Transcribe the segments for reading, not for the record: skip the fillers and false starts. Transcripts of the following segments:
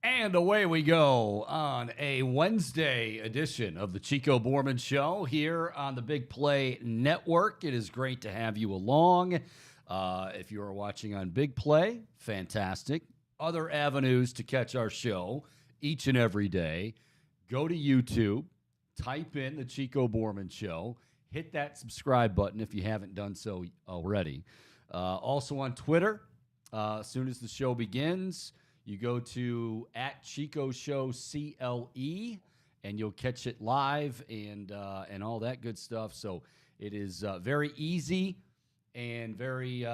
And away we go on a Wednesday edition of the Chico Bormann Show here on the Big Play Network. It is great to have you along. If you are watching on Big Play, fantastic. Other avenues to catch our show each and every day. Go to YouTube, type in the Chico Bormann Show, hit that subscribe button if you haven't done so already. Also on Twitter, as soon as the show begins, you go to @ChicoShow CLE, and you'll catch it live and all that good stuff. So it is very easy and very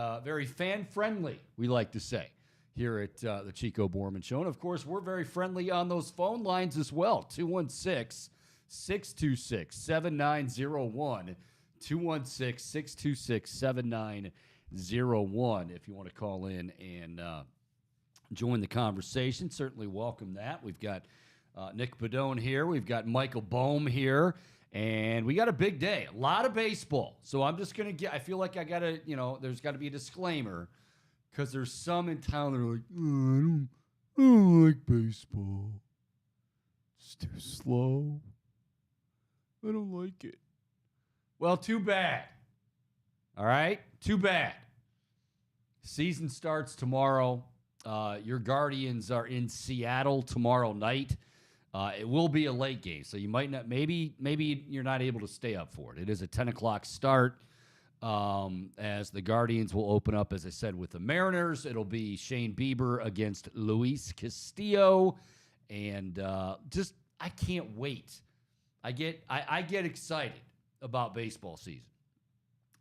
fan friendly. We like to say here at the Chico Bormann Show, and of course we're very friendly on those phone lines as well. 216-626-7901, 216-626-7901. If you want to call in and join the conversation, certainly welcome that. We've got Nick Padone here. We've got Michael Bohm here. And we got a big day. A lot of baseball. So I'm just going to I feel like I got to, there's got to be a disclaimer. Because there's some in town that are like, I don't like baseball. It's too slow. I don't like it. Well, too bad. All right? Too bad. Season starts tomorrow. Your Guardians are in Seattle tomorrow night. It will be a late game, so you might not. Maybe you're not able to stay up for it. It is a 10 o'clock start. As the Guardians will open up, as I said, with the Mariners. It'll be Shane Bieber against Luis Castillo, and I can't wait. I get excited about baseball season.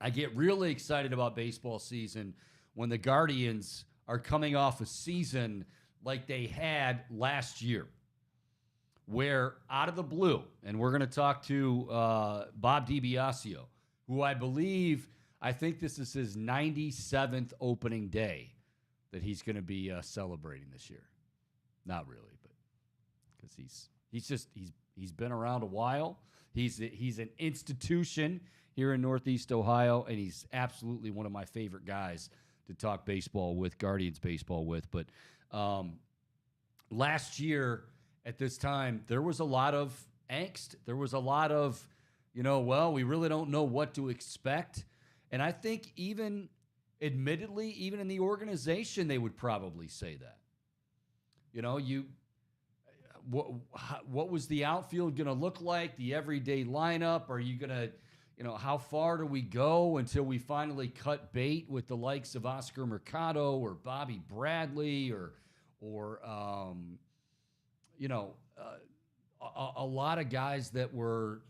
I get really excited about baseball season when the Guardians are coming off a season like they had last year, where out of the blue, and we're going to talk to Bob Dibiasio, who I think this is his 97th opening day that he's going to be celebrating this year. Not really, but because he's been around a while. He's an institution here in Northeast Ohio, and he's absolutely one of my favorite guys to talk baseball with, Guardians baseball with. But last year at this time, there was a lot of angst. There was a lot of, we really don't know what to expect. And I think even admittedly, even in the organization, they would probably say that. What was the outfield going to look like? The everyday lineup? Are you going to, how far do we go until we finally cut bait with the likes of Oscar Mercado or Bobby Bradley or a lot of guys that were,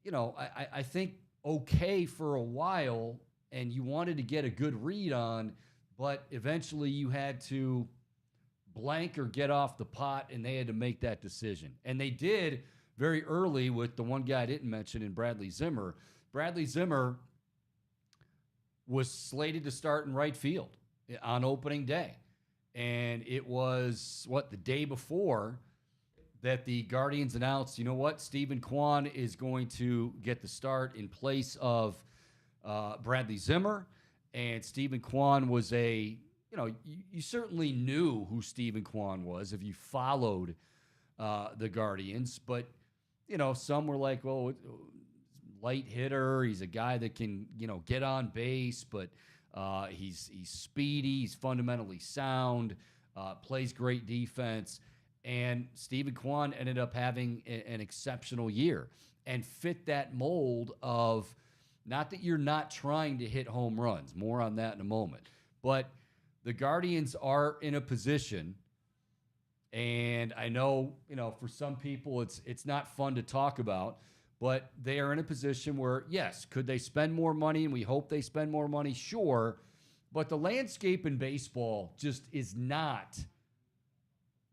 I think okay for a while, and you wanted to get a good read on, but eventually you had to blank or get off the pot, and they had to make that decision. And they did very early with the one guy I didn't mention in Bradley Zimmer. Bradley Zimmer was slated to start in right field on opening day. And it was, the day before that the Guardians announced, Stephen Kwan is going to get the start in place of Bradley Zimmer. And Stephen Kwan was you certainly knew who Stephen Kwan was if you followed the Guardians. But, some were like, well, light hitter. He's a guy that can, get on base, but he's speedy. He's fundamentally sound, plays great defense. And Stephen Kwan ended up having an exceptional year and fit that mold of, not that you're not trying to hit home runs, more on that in a moment, but the Guardians are in a position, and I know, for some people it's not fun to talk about, but they are in a position where, yes, could they spend more money? And we hope they spend more money, sure. But the landscape in baseball just is not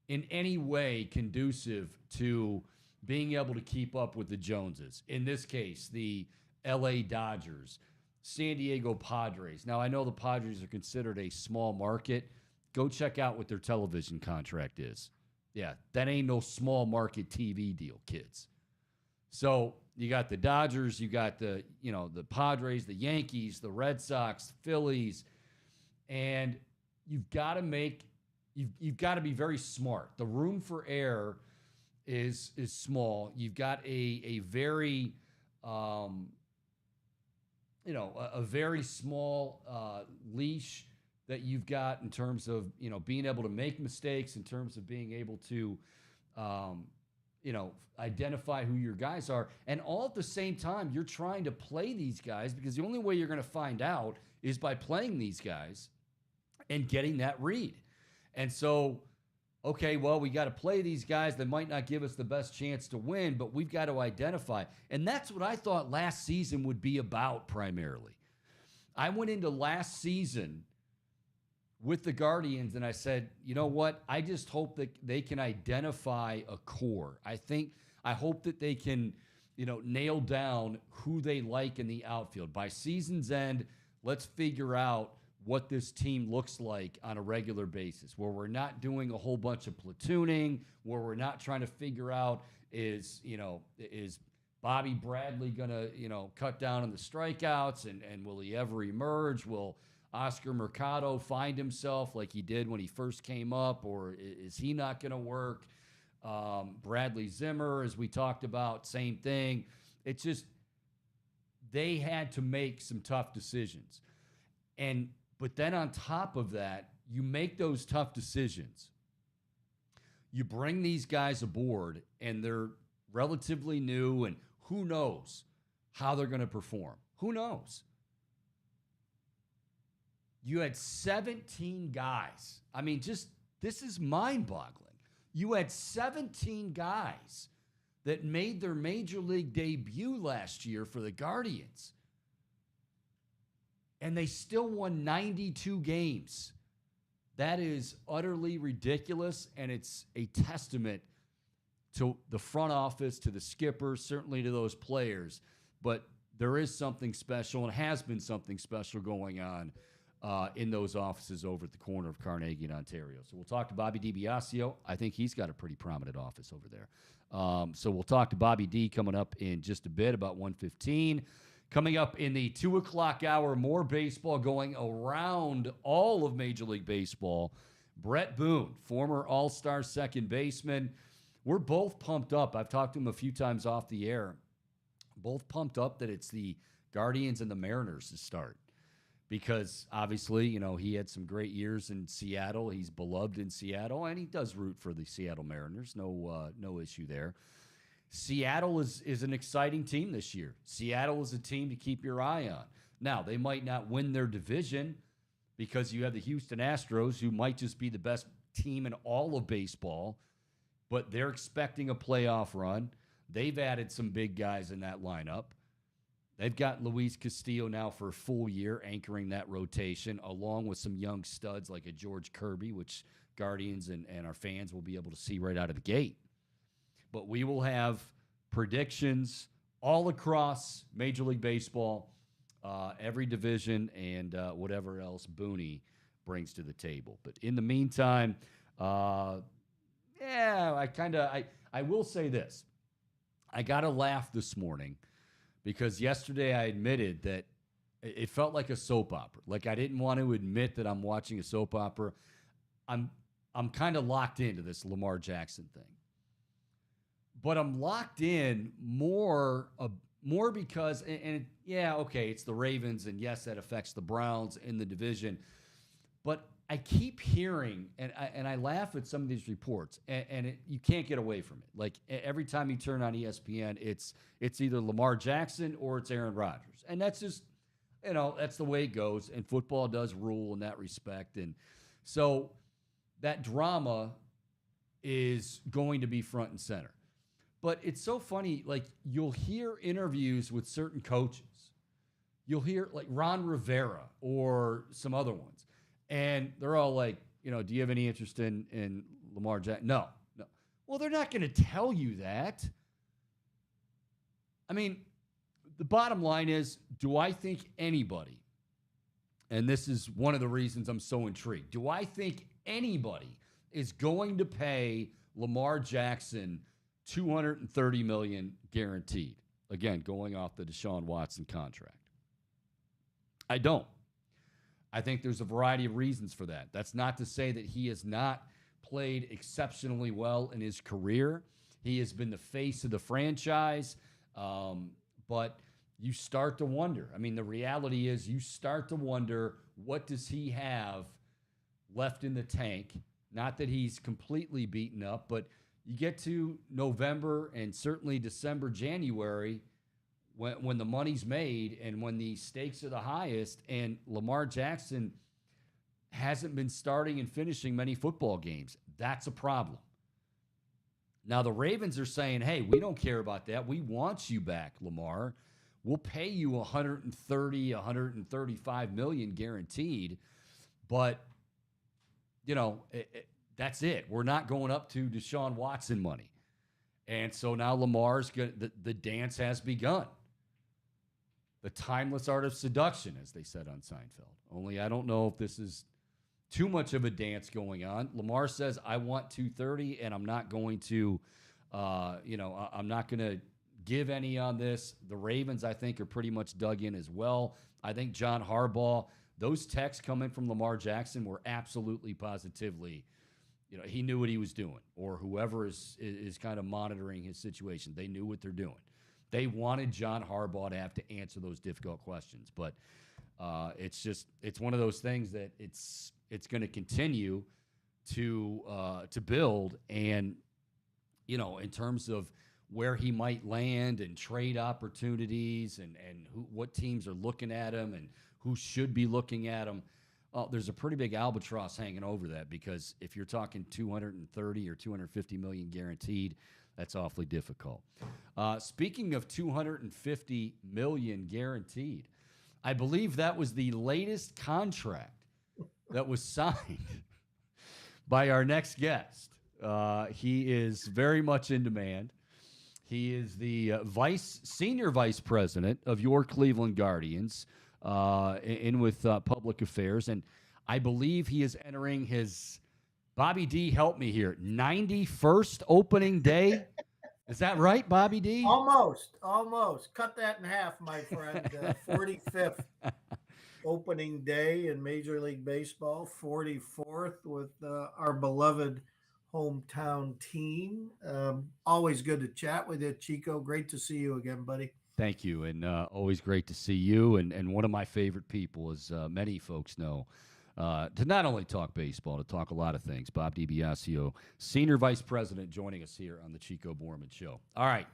in any way conducive to being able to keep up with the Joneses. In this case, the LA Dodgers, San Diego Padres. Now, I know the Padres are considered a small market. Go check out what their television contract is. Yeah, that ain't no small market TV deal, kids. So you got the Dodgers, you got the Padres, the Yankees, the Red Sox, Phillies, and you've got to be very smart. The room for error is small. You've got a very a very small leash that you've got in terms of being able to make mistakes, in terms of being able to identify who your guys are, and all at the same time you're trying to play these guys, because the only way you're going to find out is by playing these guys and getting that read. And so, okay, well, we got to play these guys that might not give us the best chance to win, but we've got to identify. And that's what I thought last season would be about primarily. I went into last season with the Guardians and I said, you know what? I just hope that they can identify a core. I hope that they can, nail down who they like in the outfield. By season's end, let's figure out what this team looks like on a regular basis, where we're not doing a whole bunch of platooning, where we're not trying to figure out is Bobby Bradley going to, cut down on the strikeouts, and will he ever emerge? Will Oscar Mercado find himself like he did when he first came up, or is he not going to work? Bradley Zimmer, as we talked about, same thing. It's just they had to make some tough decisions. But then on top of that, you make those tough decisions. You bring these guys aboard, and they're relatively new, and who knows how they're going to perform? Who knows? You had 17 guys. I mean, this is mind-boggling. You had 17 guys that made their major league debut last year for the Guardians. And they still won 92 games. That is utterly ridiculous, and it's a testament to the front office, to the skipper, certainly to those players. But there is something special, and has been something special going on in those offices over at the corner of Carnegie and Ontario. So we'll talk to Bobby Dibiasio. I think he's got a pretty prominent office over there. So we'll talk to Bobby D coming up in just a bit, about 1:15. Coming up in the 2 o'clock hour, more baseball going around all of Major League Baseball. Bret Boone, former All-Star second baseman. We're both pumped up. I've talked to him a few times off the air. Both pumped up that it's the Guardians and the Mariners to start. Because obviously, he had some great years in Seattle. He's beloved in Seattle, and he does root for the Seattle Mariners. No issue there. Seattle is an exciting team this year. Seattle is a team to keep your eye on. Now, they might not win their division because you have the Houston Astros, who might just be the best team in all of baseball, but they're expecting a playoff run. They've added some big guys in that lineup. They've got Luis Castillo now for a full year anchoring that rotation, along with some young studs like a George Kirby, which Guardians and our fans will be able to see right out of the gate. But we will have predictions all across Major League Baseball, every division, and whatever else Booney brings to the table. But in the meantime, I will say this. I got to laugh this morning, because yesterday I admitted that it felt like a soap opera. Like, I didn't want to admit that I'm watching a soap opera. I'm kind of locked into this Lamar Jackson thing. But I'm locked in more because, it's the Ravens, and yes, that affects the Browns in the division. But I keep hearing, and I laugh at some of these reports, and you can't get away from it. Like, every time you turn on ESPN, it's either Lamar Jackson or it's Aaron Rodgers. And that's just, that's the way it goes. And football does rule in that respect. And so that drama is going to be front and center. But it's so funny, like, you'll hear interviews with certain coaches. You'll hear, like, Ron Rivera or some other ones. And they're all like, do you have any interest in Lamar Jackson? No. Well, they're not going to tell you that. I mean, the bottom line is, do I think anybody, and this is one of the reasons I'm so intrigued, do I think anybody is going to pay Lamar Jackson, 230 million guaranteed. Again, going off the Deshaun Watson contract. I don't. I think there's a variety of reasons for that. That's not to say that he has not played exceptionally well in his career. He has been the face of the franchise. But you start to wonder. I mean, the reality is you start to wonder, what does he have left in the tank? Not that he's completely beaten up, but you get to November and certainly December, January, when the money's made and when the stakes are the highest, and Lamar Jackson hasn't been starting and finishing many football games. That's a problem. Now, the Ravens are saying, hey, we don't care about that. We want you back, Lamar. We'll pay you 130, 135 million guaranteed, but, that's it. We're not going up to Deshaun Watson money. And so now Lamar's the dance has begun. The timeless art of seduction, as they said on Seinfeld. Only I don't know if this is too much of a dance going on. Lamar says, I want 230, and I'm not going to, I'm not going to give any on this. The Ravens, I think, are pretty much dug in as well. I think John Harbaugh, those texts coming from Lamar Jackson were absolutely positively, he knew what he was doing, or whoever is kind of monitoring his situation. They knew what they're doing. They wanted John Harbaugh to have to answer those difficult questions, but it's one of those things that it's going to continue to build, and in terms of where he might land and trade opportunities and what teams are looking at him and who should be looking at him. There's a pretty big albatross hanging over that, because if you're talking 230 or 250 million guaranteed, that's awfully difficult. Speaking of 250 million guaranteed, I believe that was the latest contract that was signed by our next guest. He is very much in demand. He is the senior vice president of your Cleveland Guardians, in with public affairs, and I believe he is entering his, Bobby D, help me here, 91st opening day. Is that right, Bobby D? Almost. Cut that in half, my friend. 45th opening day in Major League Baseball, 44th with our beloved hometown team. Always good to chat with you, Chico. Great to see you again, buddy. Thank you, and always great to see you. And one of my favorite people, as many folks know, to not only talk baseball, to talk a lot of things. Bob Dibiasio, Senior Vice President, joining us here on the Chico Bormann Show. All right,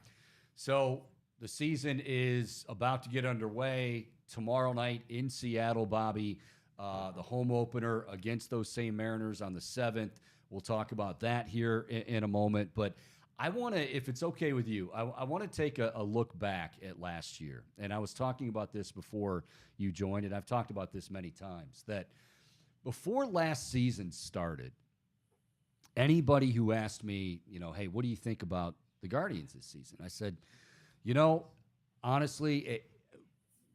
so the season is about to get underway. Tomorrow night in Seattle, Bobby, the home opener against those same Mariners on the 7th. We'll talk about that here in a moment, but I want to, if it's okay with you, I want to take a look back at last year. And I was talking about this before you joined, and I've talked about this many times, that before last season started, anybody who asked me, hey, what do you think about the Guardians this season? I said, honestly,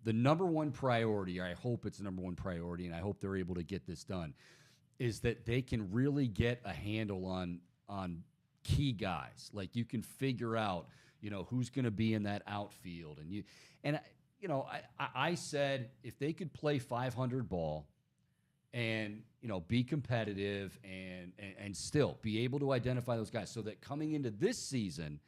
the number one priority, I hope it's the number one priority, and I hope they're able to get this done, is that they can really get a handle on key guys. Like, you can figure out, who's going to be in that outfield. I said, if they could play 500 ball and, be competitive and still be able to identify those guys, so that coming into this season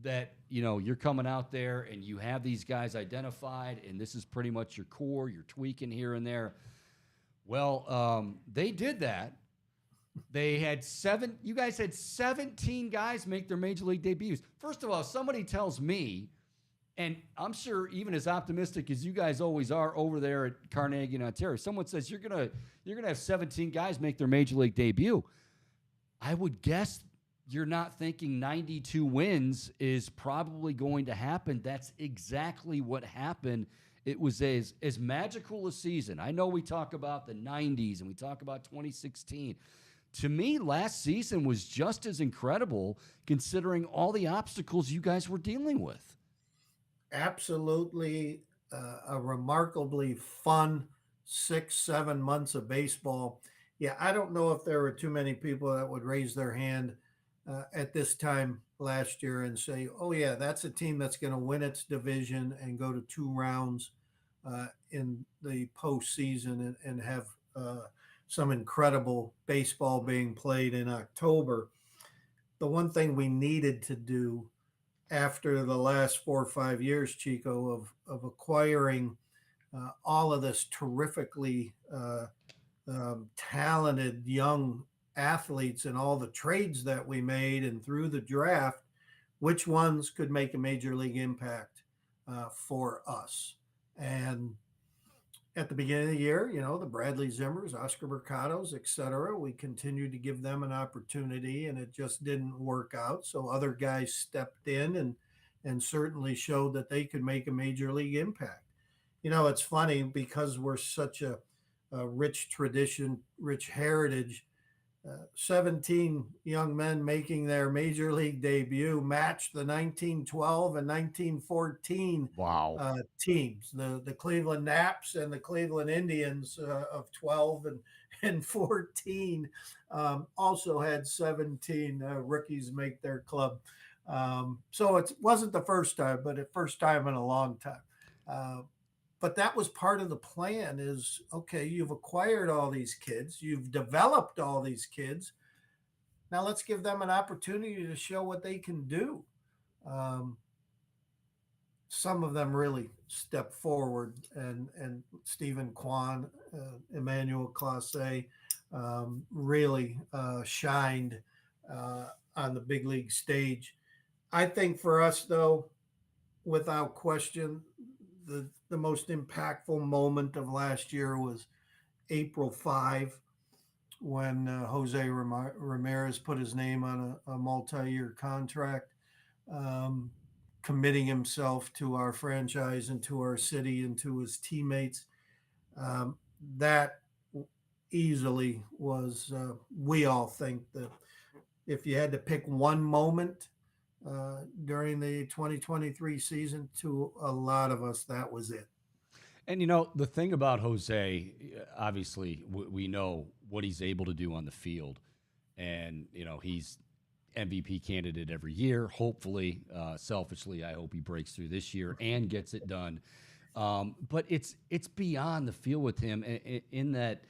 that, you're coming out there and you have these guys identified, and this is pretty much your core, you're tweaking here and there. Well, they did that. They had you guys had 17 guys make their major league debuts. First of all, somebody tells me, and I'm sure even as optimistic as you guys always are over there at Carnegie in Ontario, someone says you're gonna have 17 guys make their major league debut. I would guess you're not thinking 92 wins is probably going to happen. That's exactly what happened. It was as magical a season. I know we talk about the 90s and we talk about 2016. To me, last season was just as incredible, considering all the obstacles you guys were dealing with. Absolutely a remarkably fun 6-7 months of baseball. Yeah, I don't know if there were too many people that would raise their hand at this time last year and say, oh, yeah, that's a team that's going to win its division and go to 2 rounds in the postseason and have some incredible baseball being played in October. The one thing we needed to do after the last 4 or 5 years, Chico, of acquiring all of this terrifically talented young athletes and all the trades that we made and through the draft, which ones could make a major league impact for us. And at the beginning of the year, the Bradley Zimmers, Oscar Mercados, et cetera, we continued to give them an opportunity, and it just didn't work out. So other guys stepped in and certainly showed that they could make a major league impact. It's funny because we're such a rich tradition, rich heritage. 17 young men making their major league debut matched the 1912 and 1914 Wow. teams, the Cleveland Naps and the Cleveland Indians of 12 and 14 also had 17 rookies make their club. So it wasn't the first time, but the first time in a long time. But that was part of the plan is, okay, you've acquired all these kids, you've developed all these kids. Now let's give them an opportunity to show what they can do. Um, some of them really stepped forward, and Stephen Kwan, Emmanuel Classe, really shined on the big league stage. I think for us, though, without question, the most impactful moment of last year was April 5 when Jose Ramirez put his name on a multi-year contract, um, committing himself to our franchise and to our city and to his teammates. That easily was, we all think that if you had to pick one moment during the 2023 season, to a lot of us, that was it. And the thing about Jose, obviously, we know what he's able to do on the field, and he's MVP candidate every year. Hopefully, selfishly, I hope he breaks through this year and gets it done. But it's beyond the field with him in that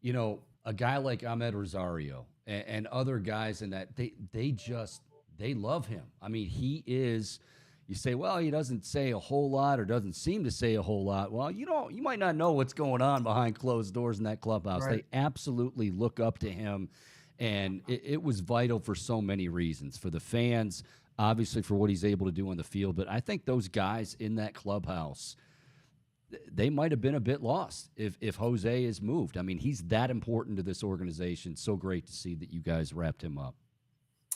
a guy like Ahmed Rosario and other guys in that they love him. I mean, he is. You say, well, he doesn't say a whole lot or doesn't seem to say a whole lot. Well, you might not know what's going on behind closed doors in that clubhouse. Right. They absolutely look up to him, and it was vital for so many reasons. For the fans, obviously for what he's able to do on the field, but I think those guys in that clubhouse, they might have been a bit lost if Jose is moved. I mean, he's that important to this organization. So great to see that you guys wrapped him up.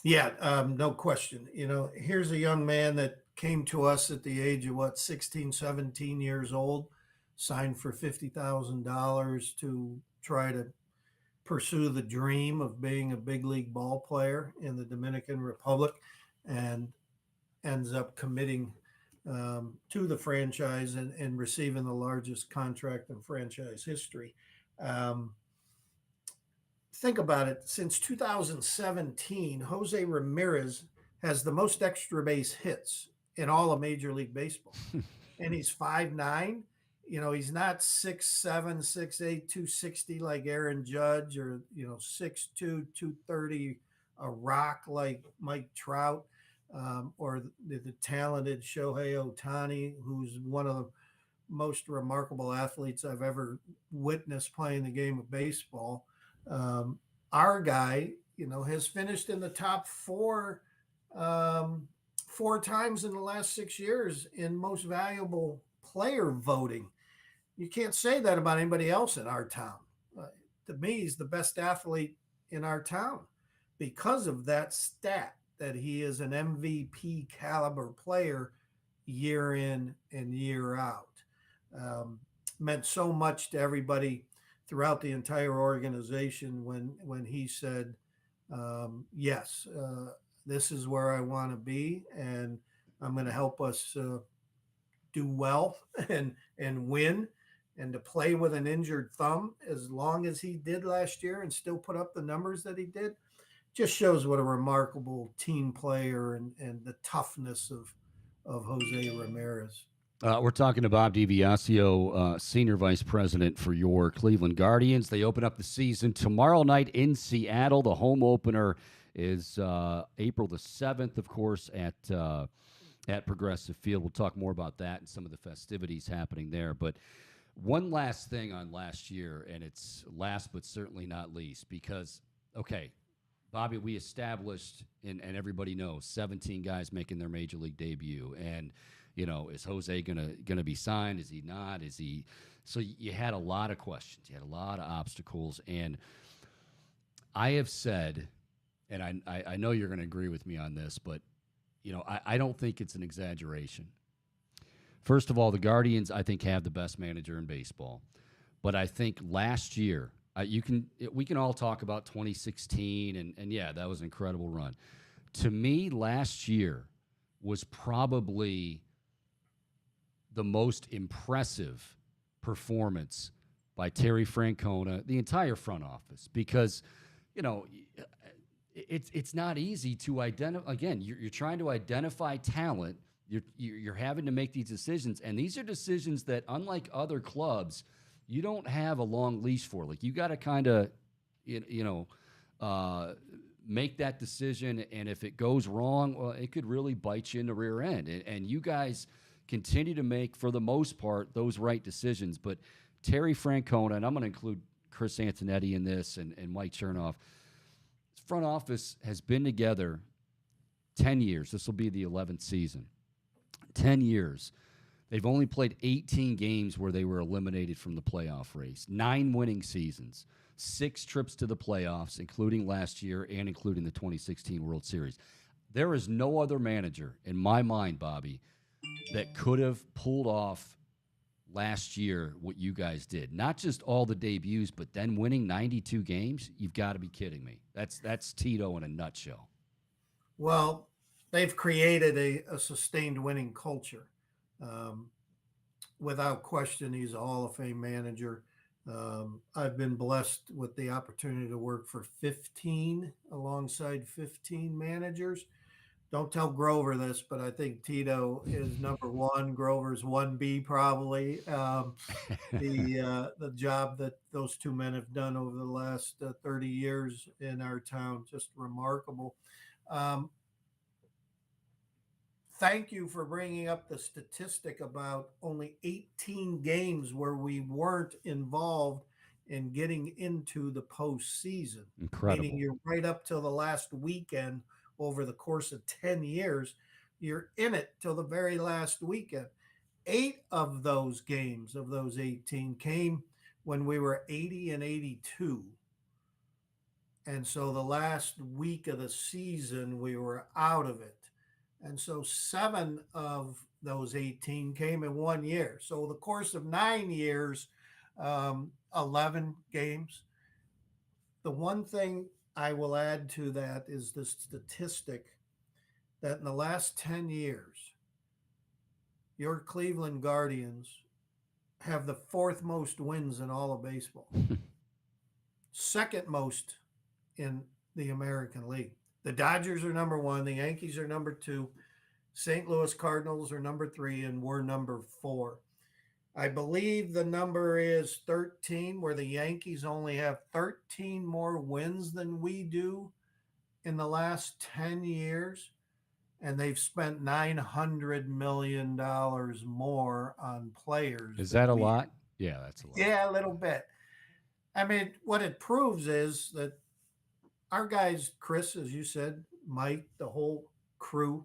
Yeah, no question. Here's a young man that came to us at the age of 16, 17 years old, signed for $50,000 to try to pursue the dream of being a big league ball player in the Dominican Republic, and ends up committing to the franchise and receiving the largest contract in franchise history. Um, think about it. Since 2017, Jose Ramirez has the most extra base hits in all of Major League Baseball. And he's 5'9". He's not 6'7", 6'8", 260 like Aaron Judge, or 6'2", 230, a rock like Mike Trout, or the talented Shohei Ohtani, who's one of the most remarkable athletes I've ever witnessed playing the game of baseball. Our guy, has finished in the top four times in the last 6 years in most valuable player voting. You can't say that about anybody else in our town. To me, he's the best athlete in our town because of that stat that he is an MVP caliber player year in and year out. Meant so much to everybody throughout the entire organization when he said, yes, this is where I want to be, and I'm going to help us do well and win, and to play with an injured thumb as long as he did last year and still put up the numbers that he did just shows what a remarkable team player and the toughness of Jose Ramirez. We're talking to Bob Dibiasio, Senior Vice President for your Cleveland Guardians. They open up the season tomorrow night in Seattle. The home opener is April the 7th, of course, at Progressive Field. We'll talk more about that and some of the festivities happening there. But one last thing on last year, and it's last but certainly not least, because, okay, Bobby, we established, and everybody knows, 17 guys making their major league debut. And is Jose gonna be signed? Is he not? Is he? So you had a lot of questions. You had a lot of obstacles, and I have said, and I know you're going to agree with me on this, but I don't think it's an exaggeration. First of all, the Guardians, I think, have the best manager in baseball, but I think last year we can all talk about 2016, and yeah, that was an incredible run. To me, last year was probably the most impressive performance by Terry Francona, the entire front office, because it's not easy to identify. Again, you're trying to identify talent. You're having to make these decisions, and these are decisions that, unlike other clubs, you don't have a long leash for. Like, you got to kind of make that decision, and if it goes wrong, well, it could really bite you in the rear end. And you guys continue to make, for the most part, those right decisions. But Terry Francona, and I'm going to include Chris Antonetti in this, and Mike Chernoff, front office has been together 10 years. This will be the 11th season. 10 years. They've only played 18 games where they were eliminated from the playoff race. 9 winning seasons. 6 trips to the playoffs, including last year and including the 2016 World Series. There is no other manager, in my mind, Bobby, that could have pulled off last year what you guys did. Not just all the debuts, but then winning 92 games. You've got to be kidding me. That's Tito in a nutshell. Well, they've created a sustained winning culture. Without question, he's a Hall of Fame manager. I've been blessed with the opportunity to work for 15 alongside 15 managers. Don't tell Grover this, but I think Tito is number one. Grover's 1B probably. The job that those two men have done over the last 30 years in our town, just remarkable. Um, Thank you for bringing up the statistic about only 18 games where we weren't involved in getting into the postseason. Incredible. Meaning you're right up till the last weekend over the course of 10 years. You're in it till the very last weekend. 8 of those games, of those 18, came when we were 80 and 82. And so the last week of the season, we were out of it. And so 7 of those 18 came in 1 year. So the course of 9 years, 11 games. The one thing I will add to that is the statistic that in the last 10 years, your Cleveland Guardians have the 4th most wins in all of baseball, 2nd most in the American League. The Dodgers are number 1, the Yankees are number 2, St. Louis Cardinals are number 3, and we're number 4. I believe the number is 13, where the Yankees only have 13 more wins than we do in the last 10 years, and they've spent $900 million more on players. Is that a lot? Yeah, that's a lot. Yeah, a little bit. I mean, what it proves is that our guys, Chris, as you said, Mike, the whole crew,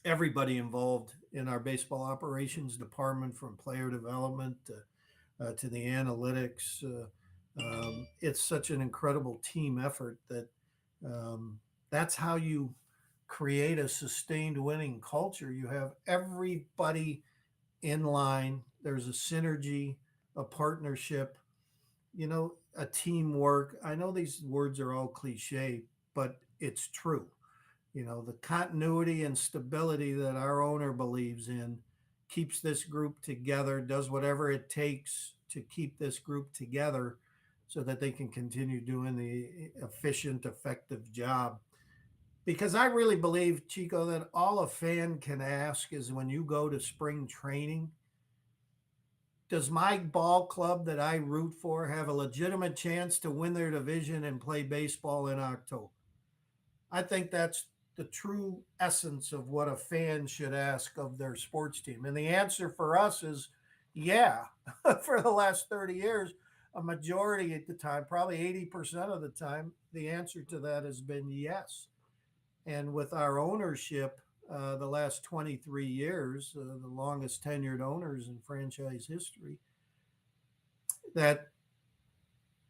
everybody involved in our baseball operations department, from player development to the analytics. It's such an incredible team effort that that's how you create a sustained winning culture. You have everybody in line. There's a synergy, a partnership, a teamwork. I know these words are all cliche, but it's true. The continuity and stability that our owner believes in keeps this group together, does whatever it takes to keep this group together so that they can continue doing the efficient, effective job. Because I really believe, Chico, that all a fan can ask is when you go to spring training, does my ball club that I root for have a legitimate chance to win their division and play baseball in October? I think that's the true essence of what a fan should ask of their sports team. And the answer for us is yeah. For the last 30 years, a majority at the time, probably 80% of the time, the answer to that has been yes. And with our ownership, the last 23 years, the longest tenured owners in franchise history, that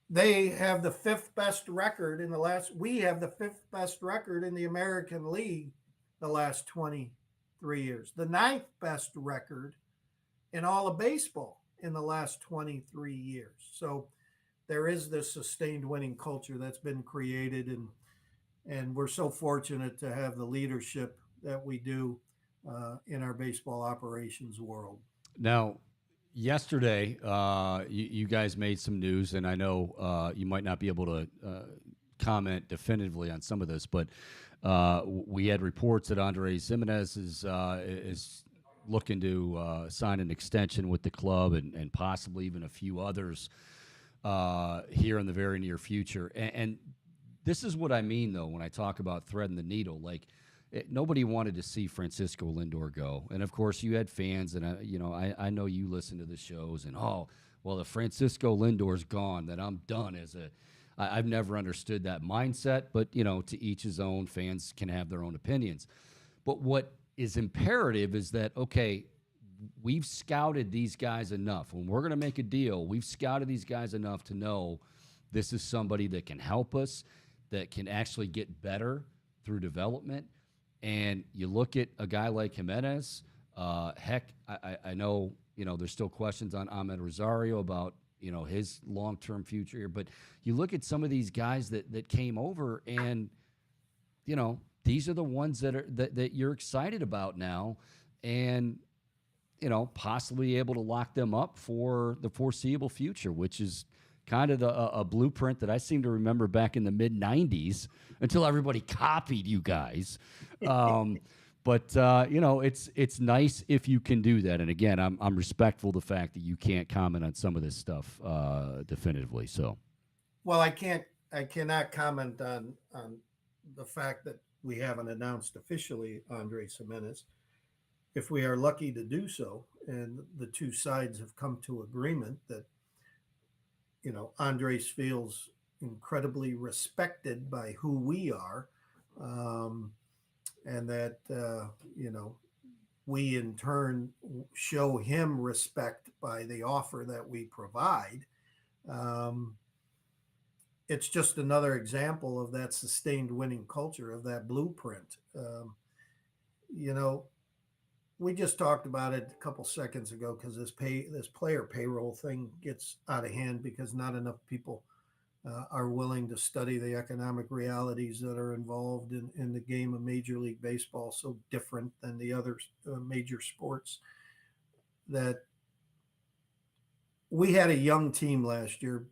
they have the fifth best record in the last, we have the fifth best record in the American League the last 23 years, the ninth best record in all of baseball in the last 23 years. So there is this sustained winning culture that's been created, and we're so fortunate to have the leadership that we do in our baseball operations world. Now, yesterday, you guys made some news, and I know you might not be able to comment definitively on some of this, but we had reports that Andres Gimenez is looking to sign an extension with the club, and possibly even a few others here in the very near future. And this is what I mean, though, when I talk about threading the needle. Like, nobody wanted to see Francisco Lindor go, and of course, you had fans, and I know you listen to the shows, and if Francisco Lindor's gone, then I'm done. I've never understood that mindset, but to each his own. Fans can have their own opinions, but what is imperative is that, okay, we've scouted these guys enough. When we're going to make a deal, we've scouted these guys enough to know this is somebody that can help us, that can actually get better through development. And you look at a guy like Gimenez, I know, there's still questions on Ahmed Rosario about, his long-term future here, but you look at some of these guys that came over, and, these are the ones that you're excited about now, and, possibly able to lock them up for the foreseeable future, which is kind of a blueprint that I seem to remember back in the mid-'90s until everybody copied you guys. But it's nice if you can do that. And again, I'm respectful of the fact that you can't comment on some of this stuff definitively. So, well, I cannot comment on the fact that we haven't announced officially Andres Gimenez. If we are lucky to do so, and the two sides have come to agreement that Andres feels incredibly respected by who we are, and that we in turn show him respect by the offer that we provide. It's just another example of that sustained winning culture, of that blueprint. We just talked about it a couple seconds ago, because this player payroll thing gets out of hand because not enough people are willing to study the economic realities that are involved in the game of Major League Baseball, so different than the other major sports. That we had a young team last year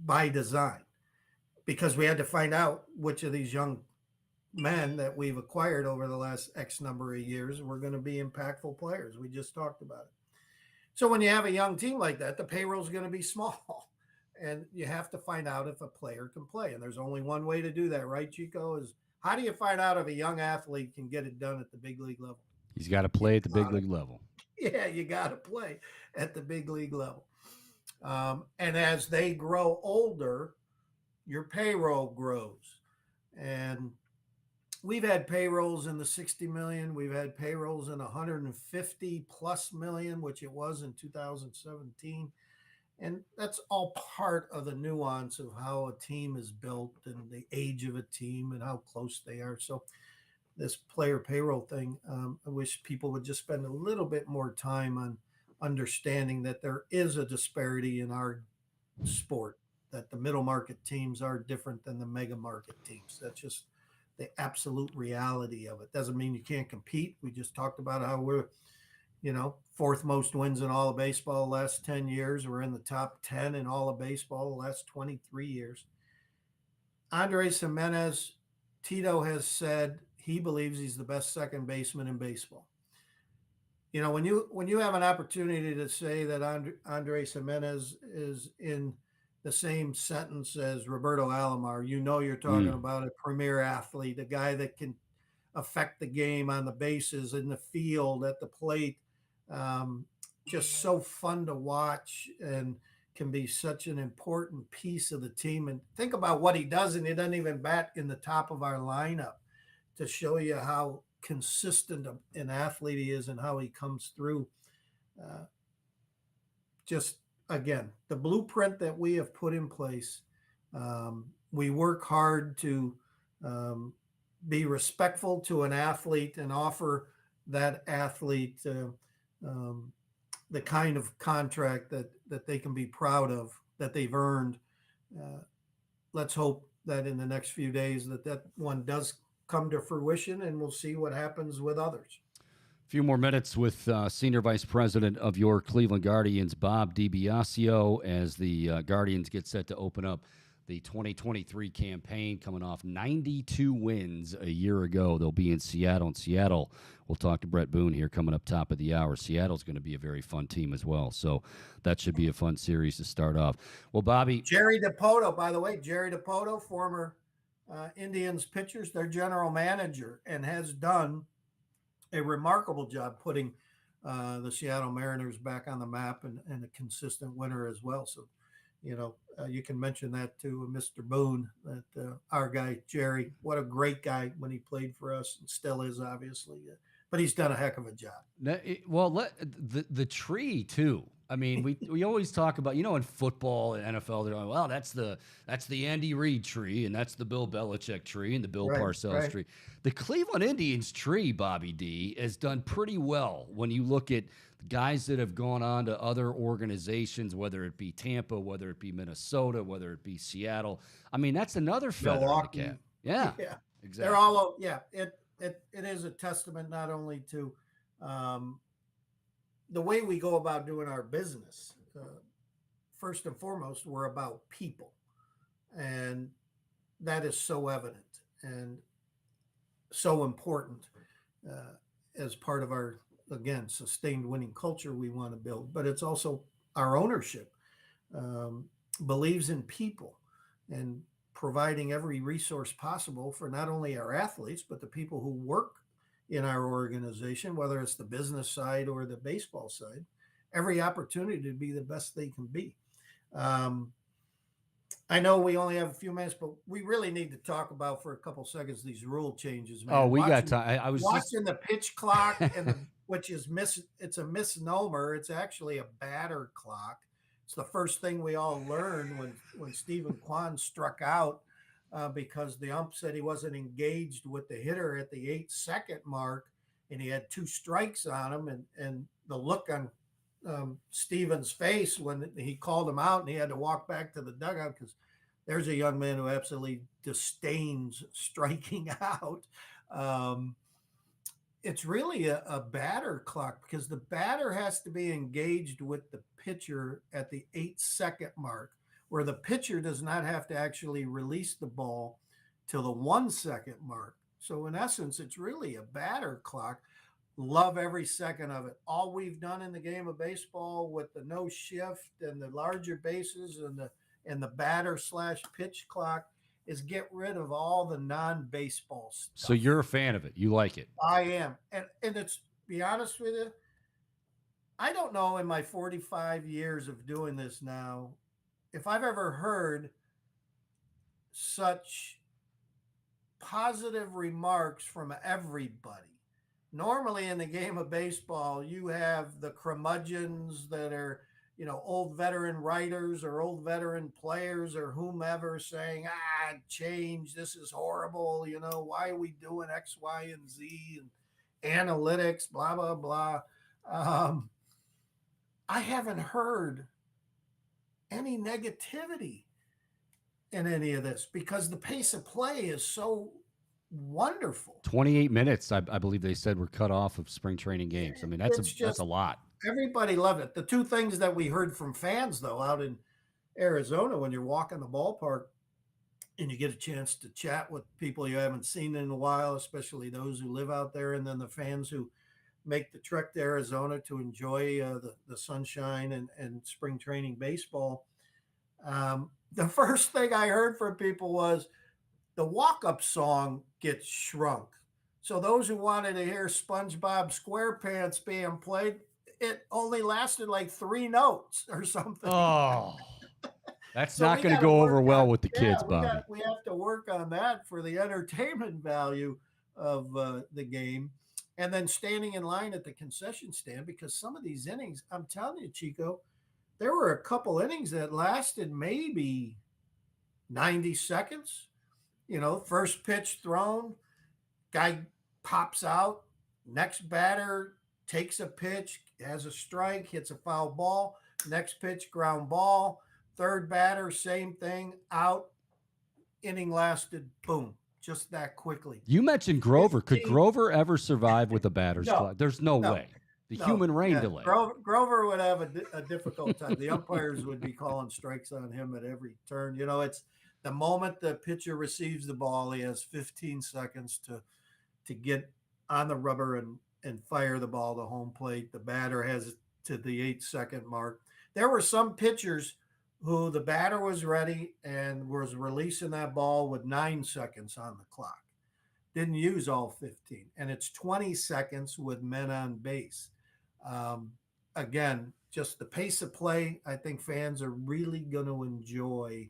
by design, because we had to find out which of these young men that we've acquired over the last X number of years were going to be impactful players. We just talked about it. So when you have a young team like that, the payroll is going to be small, and you have to find out if a player can play. And there's only one way to do that, right, Chico? Is how do you find out if a young athlete can get it done at the big league level? He's got to play at the big league level. Yeah, you got to play at the big league level. And as they grow older, your payroll grows. And we've had payrolls in the 60 million. We've had payrolls in 150 plus million, which it was in 2017. And that's all part of the nuance of how a team is built and the age of a team and how close they are. So this player payroll thing, I wish people would just spend a little bit more time on understanding that there is a disparity in our sport, that the middle market teams are different than the mega market teams. That's just the absolute reality of it. Doesn't mean you can't compete. We just talked about how fourth most wins in all of baseball the last 10 years. We're in the top 10 in all of baseball the last 23 years. Andres Jimenez, Tito has said he believes he's the best second baseman in baseball. When you have an opportunity to say that Andres Jimenez is in the same sentence as Roberto Alomar, you're talking about a premier athlete, a guy that can affect the game on the bases, in the field, at the plate. Just so fun to watch and can be such an important piece of the team. And think about what he does, and he doesn't even bat in the top of our lineup, to show you how consistent an athlete he is and how he comes through. Just again, the blueprint that we have put in place. We work hard to be respectful to an athlete and offer that athlete the kind of contract that they can be proud of, that they've earned. Let's hope that in the next few days that one does come to fruition, and we'll see what happens with others. A few more minutes with Senior Vice President of your Cleveland Guardians, Bob Dibiasio, as the Guardians get set to open up the 2023 campaign, coming off 92 wins a year ago. They'll be in Seattle. In Seattle, we'll talk to Bret Boone here coming up top of the hour. Seattle's going to be a very fun team as well. So that should be a fun series to start off. Well, Bobby. Jerry Dipoto, by the way, former Indians pitchers, their general manager, and has done a remarkable job putting the Seattle Mariners back on the map, and a consistent winner as well. So, you can mention that to Mr. Boone, that our guy, Jerry, what a great guy when he played for us, and still is, obviously. But he's done a heck of a job. Well, the tree, too. I mean, we always talk about, in football and NFL, they're like, well, that's the Andy Reid tree, and that's the Bill Belichick tree, and the Bill Parcells tree. The Cleveland Indians tree, Bobby D, has done pretty well when you look at guys that have gone on to other organizations, whether it be Tampa, whether it be Minnesota, whether it be Seattle. I mean, that's another feather in the cap. Yeah, exactly. They're all, it is a testament not only to the way we go about doing our business. First and foremost, we're about people, and that is so evident and so important as part of our, again, sustained winning culture we want to build. But it's also our ownership believes in people and providing every resource possible for not only our athletes, but the people who work in our organization, whether it's the business side or the baseball side, every opportunity to be the best they can be. I know we only have a few minutes, but we really need to talk about for a couple seconds these rule changes, man. Oh, we got time. I was watching the pitch clock, which is it's a misnomer. It's actually a batter clock. It's the first thing we all learned when Stephen Kwan struck out because the ump said he wasn't engaged with the hitter at the 8-second mark, and he had 2 strikes on him, and the look on Stephen's face when he called him out and he had to walk back to the dugout, because there's a young man who absolutely disdains striking out. It's really a batter clock, because the batter has to be engaged with the pitcher at the 8-second mark, where the pitcher does not have to actually release the ball till the 1-second mark. So in essence, it's really a batter clock. Love every second of it. All we've done in the game of baseball with the no shift and the larger bases and the batter / pitch clock is get rid of all the non-baseball stuff. So you're a fan of it. You like it. I am. And it's, be honest with you, I don't know in my 45 years of doing this now if I've ever heard such positive remarks from everybody. Normally in the game of baseball, you have the curmudgeons that are, old veteran writers or old veteran players or whomever saying, change, this is horrible. Why are we doing X, Y, and Z and analytics, blah, blah, blah. I haven't heard any negativity in any of this, because the pace of play is so wonderful. 28 minutes, I believe they said, were cut off of spring training games. I mean, It's that's a just lot. everybody loved it. The two things that we heard from fans though out in Arizona when you're walking the ballpark and you get a chance to chat with people you haven't seen in a while, especially those who live out there, and then the fans who make the trek to Arizona to enjoy the sunshine and spring training baseball. The first thing I heard from people was the walk up song gets shrunk. So those who wanted to hear SpongeBob SquarePants being played, it only lasted like 3 notes or something. Oh, that's So not we going to got to go over work well on, with the yeah, kids, Bobby. we have to work on that for the entertainment value of the game. And then standing in line at the concession stand, because some of these innings, I'm telling you, Chico, there were a couple innings that lasted maybe 90 seconds. First pitch thrown, guy pops out, next batter takes a pitch, has a strike, hits a foul ball, next pitch, ground ball, third batter, same thing, out, inning lasted, boom, just that quickly. You mentioned Grover. Could 15, Grover ever survive with a batter's no, fly? There's no no, way. The no. human rain Yeah, delay. Grover would have a difficult time. The umpires would be calling strikes on him at every turn. It's the moment the pitcher receives the ball, he has 15 seconds to get on the rubber and fire the ball to home plate. The batter has to the 8-second mark. There were some pitchers who the batter was ready and was releasing that ball with 9 seconds on the clock. Didn't use all 15. And it's 20 seconds with men on base. Um, Again, just the pace of play. I think fans are really going to enjoy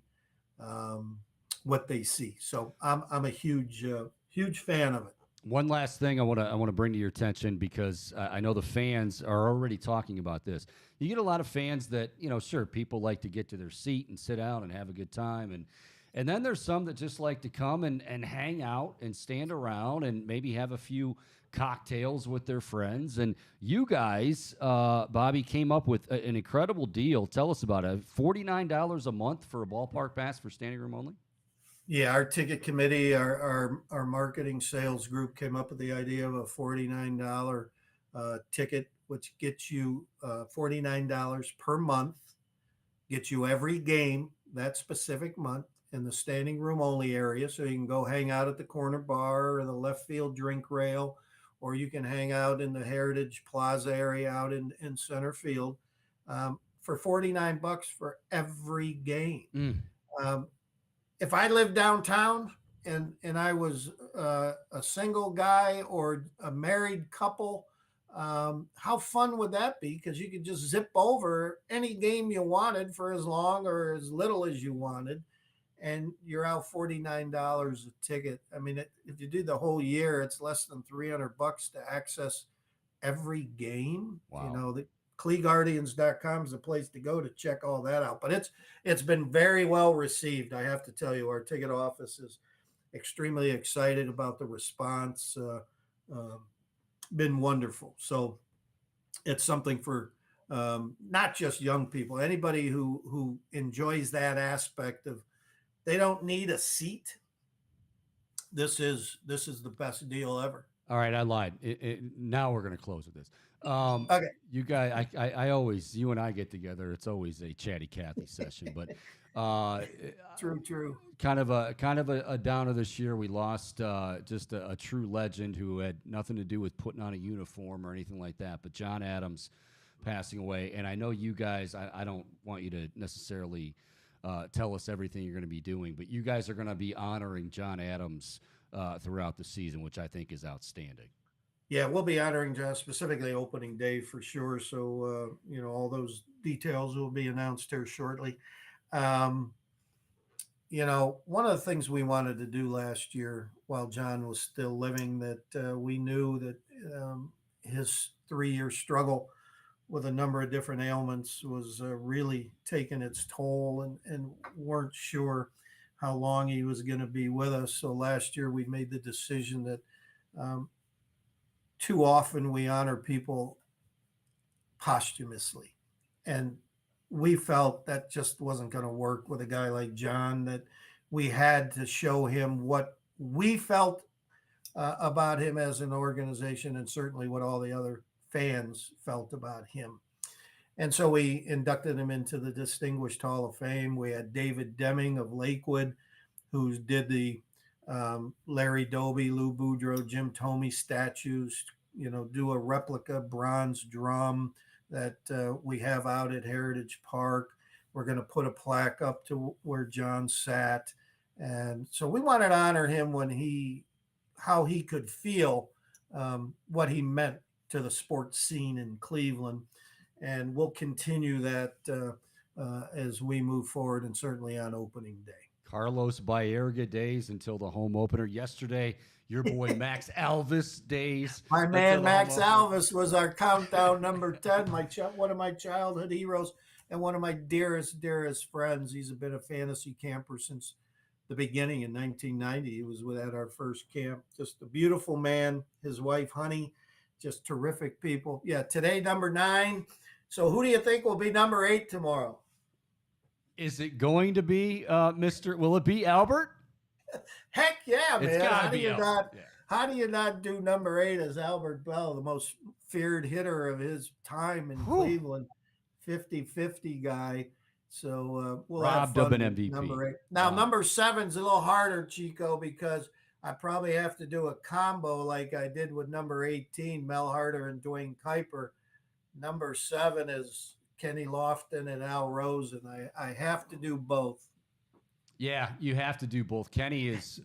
um, what they see. So I'm a huge fan of it. One last thing I want to bring to your attention, because I know the fans are already talking about this. You get a lot of fans that, sure, people like to get to their seat and sit down and have a good time, and then there's some that just like to come and hang out and stand around and maybe have a few cocktails with their friends. And you guys, Bobby, came up with an incredible deal. Tell us about it. $49 a month for a ballpark pass for standing room only. Yeah, our ticket committee, our marketing sales group came up with the idea of a $49 ticket, which gets you $49 per month, gets you every game that specific month in the standing room only area. So you can go hang out at the corner bar or the left field drink rail, or you can hang out in the Heritage Plaza area out in center field for $49 for every game. Mm. Um, if I lived downtown and I was a single guy or a married couple, how fun would that be? Because you could just zip over any game you wanted for as long or as little as you wanted, and you're out $49 a ticket. I mean, if you do the whole year, it's less than $300 to access every game. Wow. The CleeGuardians.com is the place to go to check all that out. But it's been very well received. I have to tell you, our ticket office is extremely excited about the response. Been wonderful. So it's something for not just young people, anybody who enjoys that aspect of they don't need a seat. This is the best deal ever. All right, I lied. Now we're going to close with this. Okay. You guys, I always, you and I get together. It's always a chatty Cathy session, but True. kind of a downer this year. We lost just a true legend who had nothing to do with putting on a uniform or anything like that. But John Adams passing away, and I know you guys. I don't want you to necessarily tell us everything you're going to be doing, but you guys are going to be honoring John Adams throughout the season, which I think is outstanding. Yeah, we'll be honoring John, specifically opening day for sure. So, all those details will be announced here shortly. Um, one of the things we wanted to do last year while John was still living, that we knew that his 3-year struggle with a number of different ailments was really taking its toll, and weren't sure how long he was going to be with us. So last year we made the decision that um, too often we honor people posthumously. And we felt that just wasn't going to work with a guy like John, that we had to show him what we felt about him as an organization, and certainly what all the other fans felt about him. And so we inducted him into the Distinguished Hall of Fame. We had David Deming of Lakewood, who did the Larry Doby, Lou Boudreau, Jim Thome statues, do a replica bronze drum that we have out at Heritage Park. We're going to put a plaque up to where John sat. And so we wanted to honor him how he could feel what he meant to the sports scene in Cleveland. And we'll continue that as we move forward, and certainly on opening day. Carlos Baerga days until the home opener. Yesterday, your boy Max Alvis days. My man Max Alvis was our countdown number 10, one of my childhood heroes and one of my dearest friends. He's been a fantasy camper since the beginning in 1990. He was at our first camp. Just a beautiful man. His wife, Honey, just terrific people. Yeah, today, number 9. So who do you think will be number 8 tomorrow? Is it going to be will it be Albert? Heck yeah, man. How do you not do number 8 as Albert Bell, the most feared hitter of his time in Cleveland, 50-50 guy. So we'll robbed have fun of an MVP. Number 8. Now, number 7's a little harder, Chico, because I probably have to do a combo like I did with number 18, Mel Harder and Dwayne Kuiper. Number 7 is Kenny Lofton and Al Rose, and I have to do both. Yeah, you have to do both. Kenny is,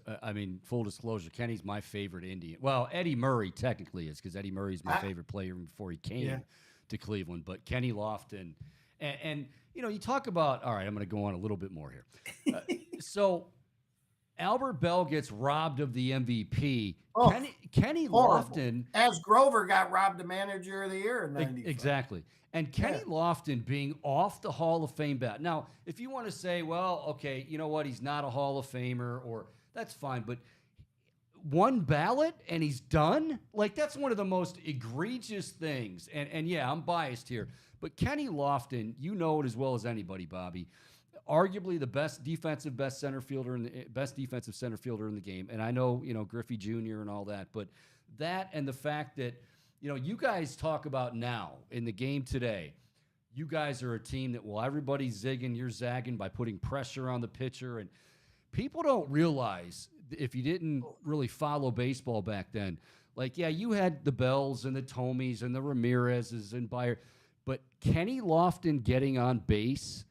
full disclosure, Kenny's my favorite Indian. Well, Eddie Murray technically is, because Eddie Murray's my favorite player before he came to Cleveland. But Kenny Lofton, and you talk about, all right, I'm going to go on a little bit more here. So Albert Bell gets robbed of the MVP. Kenny Lofton, as Grover got robbed the Manager of the Year in 95. Exactly. And Kenny Lofton being off the Hall of Fame ballot. Now, if you want to say, well, okay, you know what, he's not a Hall of Famer, or that's fine, but one ballot and he's done? Like, that's one of the most egregious things. And yeah, I'm biased here, but Kenny Lofton, you know it as well as anybody, Bobby, arguably the best defensive center fielder in the game. And I know, Griffey Jr. and all that, but that and the fact that, you guys talk about now in the game today, you guys are a team that, everybody's zigging, you're zagging by putting pressure on the pitcher. And people don't realize, if you didn't really follow baseball back then, you had the Bells and the Thomes and the Ramirez's and Bayer, but Kenny Lofton getting on base,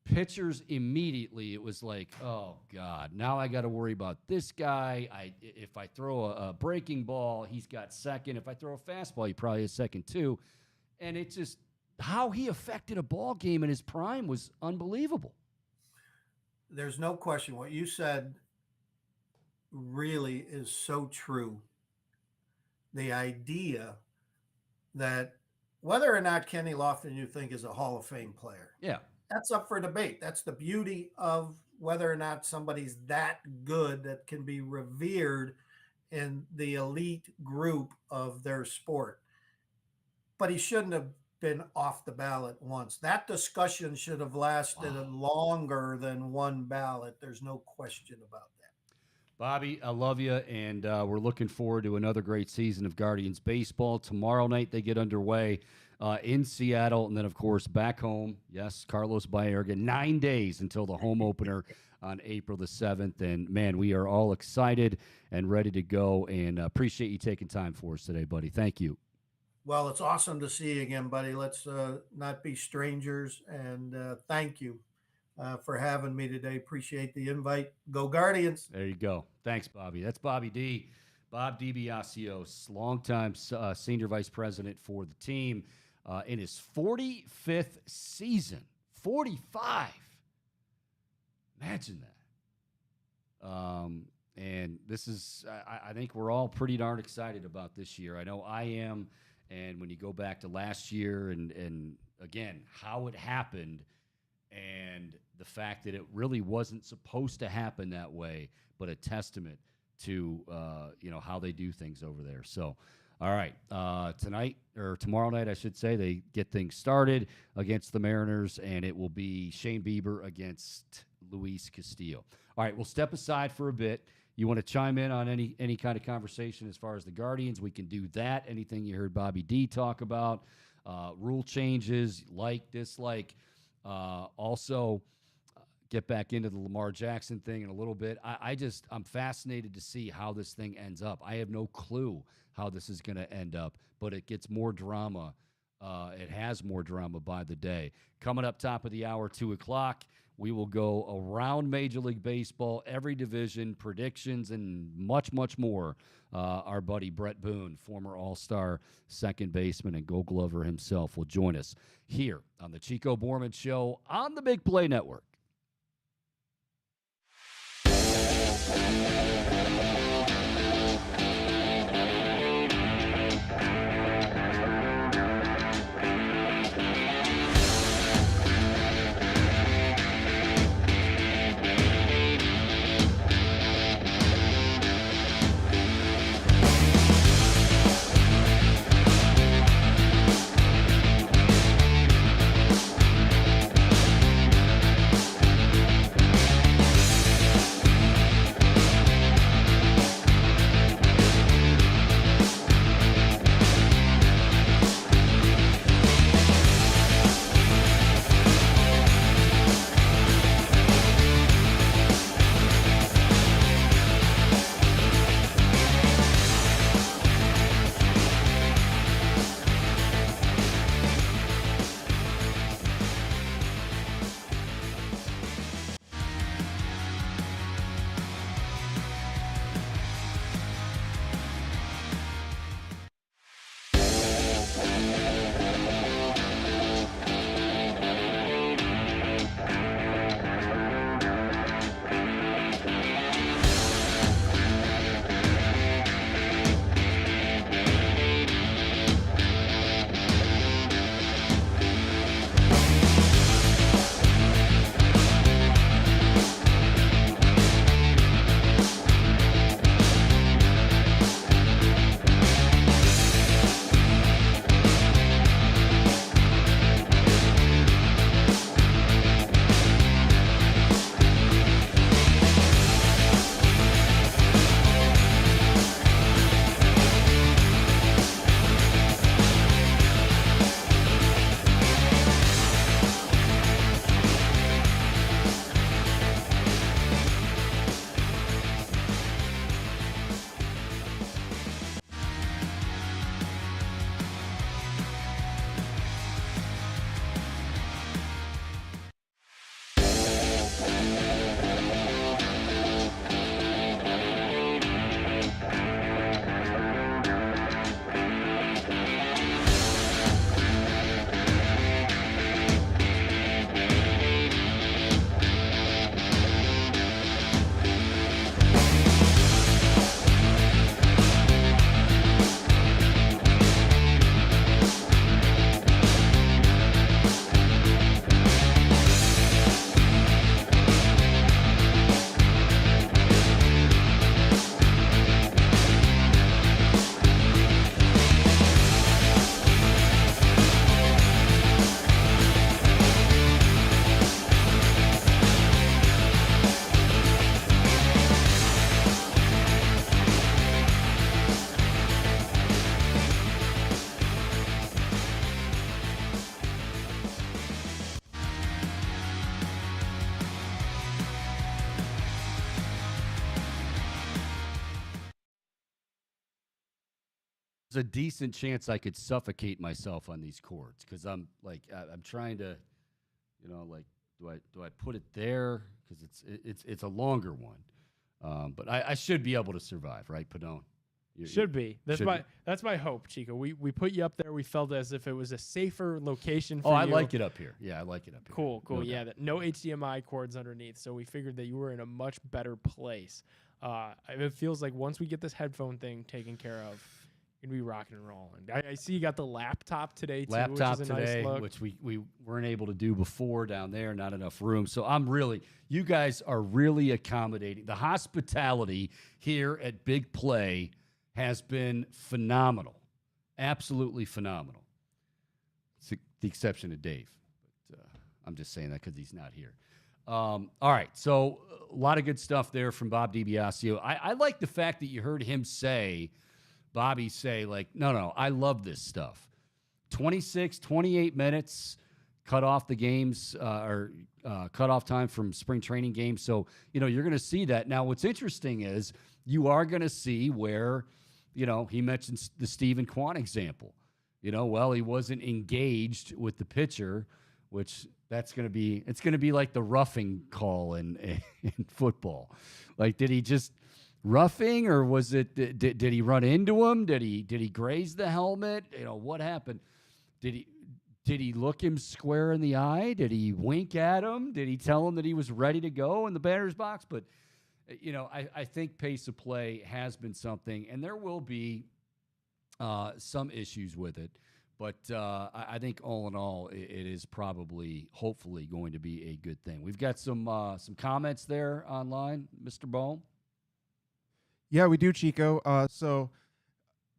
pitchers immediately, it was like, oh God, now I got to worry about this guy. If I throw a breaking ball, he's got second. If I throw a fastball, he probably has second too. And it's just how he affected a ball game in his prime was unbelievable. There's no question. What you said really is so true. The idea that whether or not Kenny Lofton you think is a Hall of Fame player. Yeah. That's up for debate. That's the beauty of whether or not somebody's that good that can be revered in the elite group of their sport. But he shouldn't have been off the ballot once. That discussion should have lasted longer than one ballot. There's no question about that. Bobby, I love you, and we're looking forward to another great season of Guardians baseball. Tomorrow night they get underway in Seattle, and then, of course, back home. Yes, Carlos Baerga, 9 days until the home opener on April the 7th. And, man, we are all excited and ready to go, and appreciate you taking time for us today, buddy. Thank you. Well, it's awesome to see you again, buddy. Let's not be strangers, and thank you for having me today. Appreciate the invite. Go Guardians. There you go. Thanks, Bobby. That's Bobby D. Bob Dibiasio, longtime senior vice president for the team. In his 45th season. 45. Imagine that. And this is, I think we're all pretty darn excited about this year. I know I am. And when you go back to last year and again, how it happened and the fact that it really wasn't supposed to happen that way, but a testament to, how they do things over there. So, all right, tonight, or tomorrow night, I should say, they get things started against the Mariners, and it will be Shane Bieber against Luis Castillo. All right, we'll step aside for a bit, You want to chime in on any kind of conversation as far as the Guardians, we can do that. Anything you heard Bobby D talk about, rule changes, like, dislike. Also, get back into the Lamar Jackson thing in a little bit. I'm fascinated to see how this thing ends up. I have no clue how this is going to end up, but it gets more drama. It has more drama by the day. Coming up top of the hour, 2 o'clock, we will go around Major League Baseball, every division, predictions, and much, much more. Our buddy Bret Boone, former All-Star second baseman and Gold Glover himself, will join us here on the Chico Bormann Show on the Big Play Network. There's a decent chance I could suffocate myself on these chords because I'm trying to, like, do I put it there because it's a longer one, but I should be able to survive, right, Padone? Should be. That's my hope, Chico. We put you up there. We felt as if it was a safer location for you. Oh, I like it up here. Yeah, I like it up here. Cool. No HDMI cords underneath, so we figured that you were in a much better place. It feels like once we get this headphone thing taken care of, you're going to be rocking and rolling. I see you got the laptop today, too, which is a nice look. Which we weren't able to do before down there, not enough room. So you guys are really accommodating. The hospitality here at Big Play has been phenomenal, absolutely phenomenal. It's the exception of Dave. But, I'm just saying that because he's not here. All right, so a lot of good stuff there from Bob Dibiasio. I like the fact that you heard him say, Bobby say, like, no, I love this stuff. 26, 28 minutes, cut off the games cut off time from spring training games. So, you're going to see that. Now, what's interesting is you are going to see where, he mentions the Stephen Kwan example. Well, he wasn't engaged with the pitcher, which it's going to be like the roughing call in football. Like, did he just roughing, or was it, did he run into him? Did he graze the helmet? What happened? Did he look him square in the eye? Did he wink at him? Did he tell him that he was ready to go in the batter's box? But, I think pace of play has been something, and there will be some issues with it. But I think all in all, it is probably, hopefully, going to be a good thing. We've got some comments there online, Mr. Bohm. Yeah, we do, Chico. So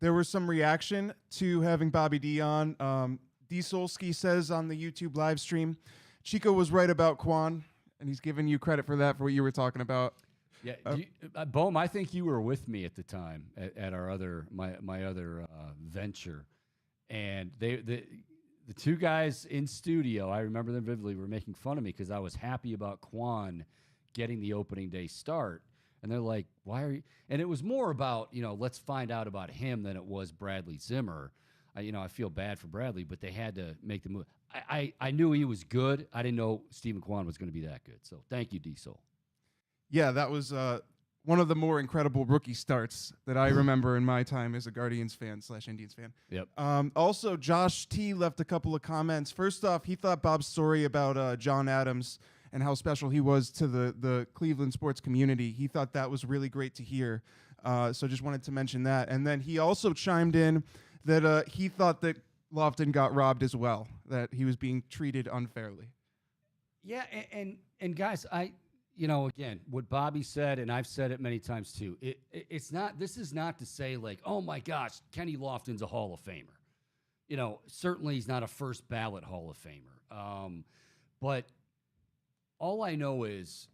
there was some reaction to having Bobby D on. D Solski says on the YouTube live stream, Chico was right about Kwan, and he's giving you credit for that, for what you were talking about. Yeah, Bohm, I think you were with me at the time at our other my other venture, and the two guys in studio, I remember them vividly, were making fun of me because I was happy about Kwan getting the opening day start. And they're like, why are you? And it was more about, let's find out about him than it was Bradley Zimmer. I feel bad for Bradley, but they had to make the move. I knew he was good. I didn't know Stephen Kwan was going to be that good. So thank you, D-Sol. Yeah, that was one of the more incredible rookie starts that I remember in my time as a Guardians fan / Indians fan. Yep. Also, Josh T left a couple of comments. First off, he thought Bob's story about John Adams and how special he was to the Cleveland sports community. He thought that was really great to hear. So just wanted to mention that. And then he also chimed in that he thought that Lofton got robbed as well, that he was being treated unfairly. Yeah, and guys, again, what Bobby said, and I've said it many times too, this is not to say like, oh my gosh, Kenny Lofton's a Hall of Famer. Certainly he's not a first ballot Hall of Famer. But all I know is,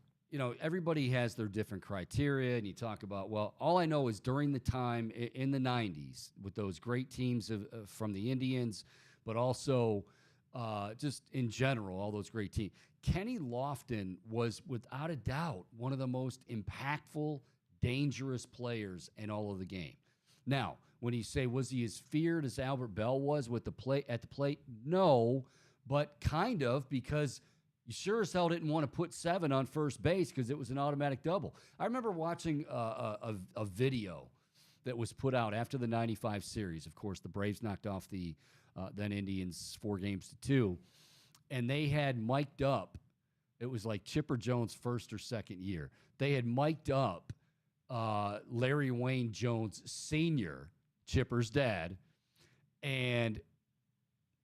everybody has their different criteria, and you talk about, well, all I know is during the time in the 90s with those great teams from the Indians, but also just in general, all those great teams, Kenny Lofton was without a doubt one of the most impactful, dangerous players in all of the game. Now, when you say, was he as feared as Albert Bell was at the plate? No, but kind of, because you sure as hell didn't want to put 7 on first base because it was an automatic double. I remember watching a video that was put out after the 95 series. Of course, the Braves knocked off the then Indians 4-2, and they had mic'd up. It was like Chipper Jones' first or second year. They had mic'd up Larry Wayne Jones Sr., Chipper's dad, and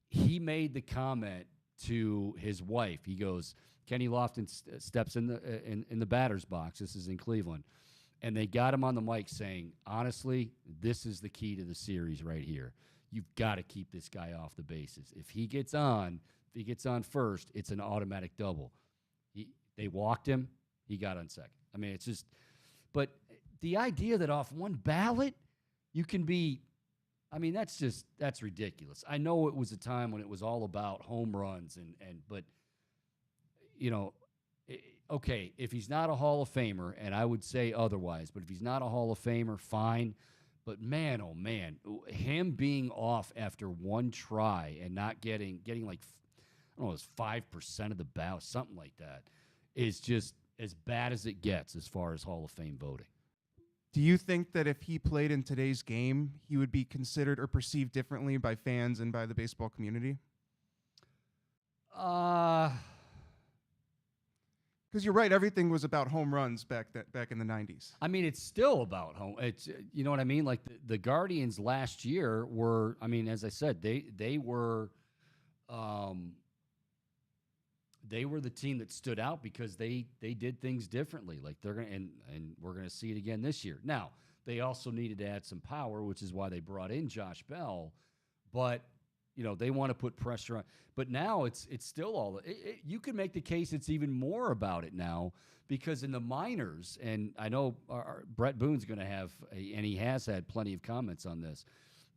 he made the comment to his wife. He goes, Kenny Lofton steps in the batter's box. This is in Cleveland. And they got him on the mic saying, honestly, this is the key to the series right here. You've got to keep this guy off the bases. If he gets on first, it's an automatic double. They walked him. He got on second. I mean, it's just, but the idea that off one ballot, you can be, I mean, that's ridiculous. I know it was a time when it was all about home runs but okay, if he's not a Hall of Famer, and I would say otherwise, but if he's not a Hall of Famer, fine. But man, oh man, him being off after one try and not getting like, I don't know, it's 5% of the ballot, something like that, is just as bad as it gets as far as Hall of Fame voting. Do you think that if he played in today's game, he would be considered or perceived differently by fans and by the baseball community? Because you're right, everything was about home runs back in the 90s. I mean, it's still about home. It's, you know what I mean? Like the Guardians last year were, I mean, as I said, they were the team that stood out because they did things differently. Like they're gonna, and we're gonna see it again this year. Now, they also needed to add some power, which is why they brought in Josh Bell. But they want to put pressure on. But now it's still all. You can make the case it's even more about it now because in the minors, and I know our Bret Boone's going to have, and he has had plenty of comments on this,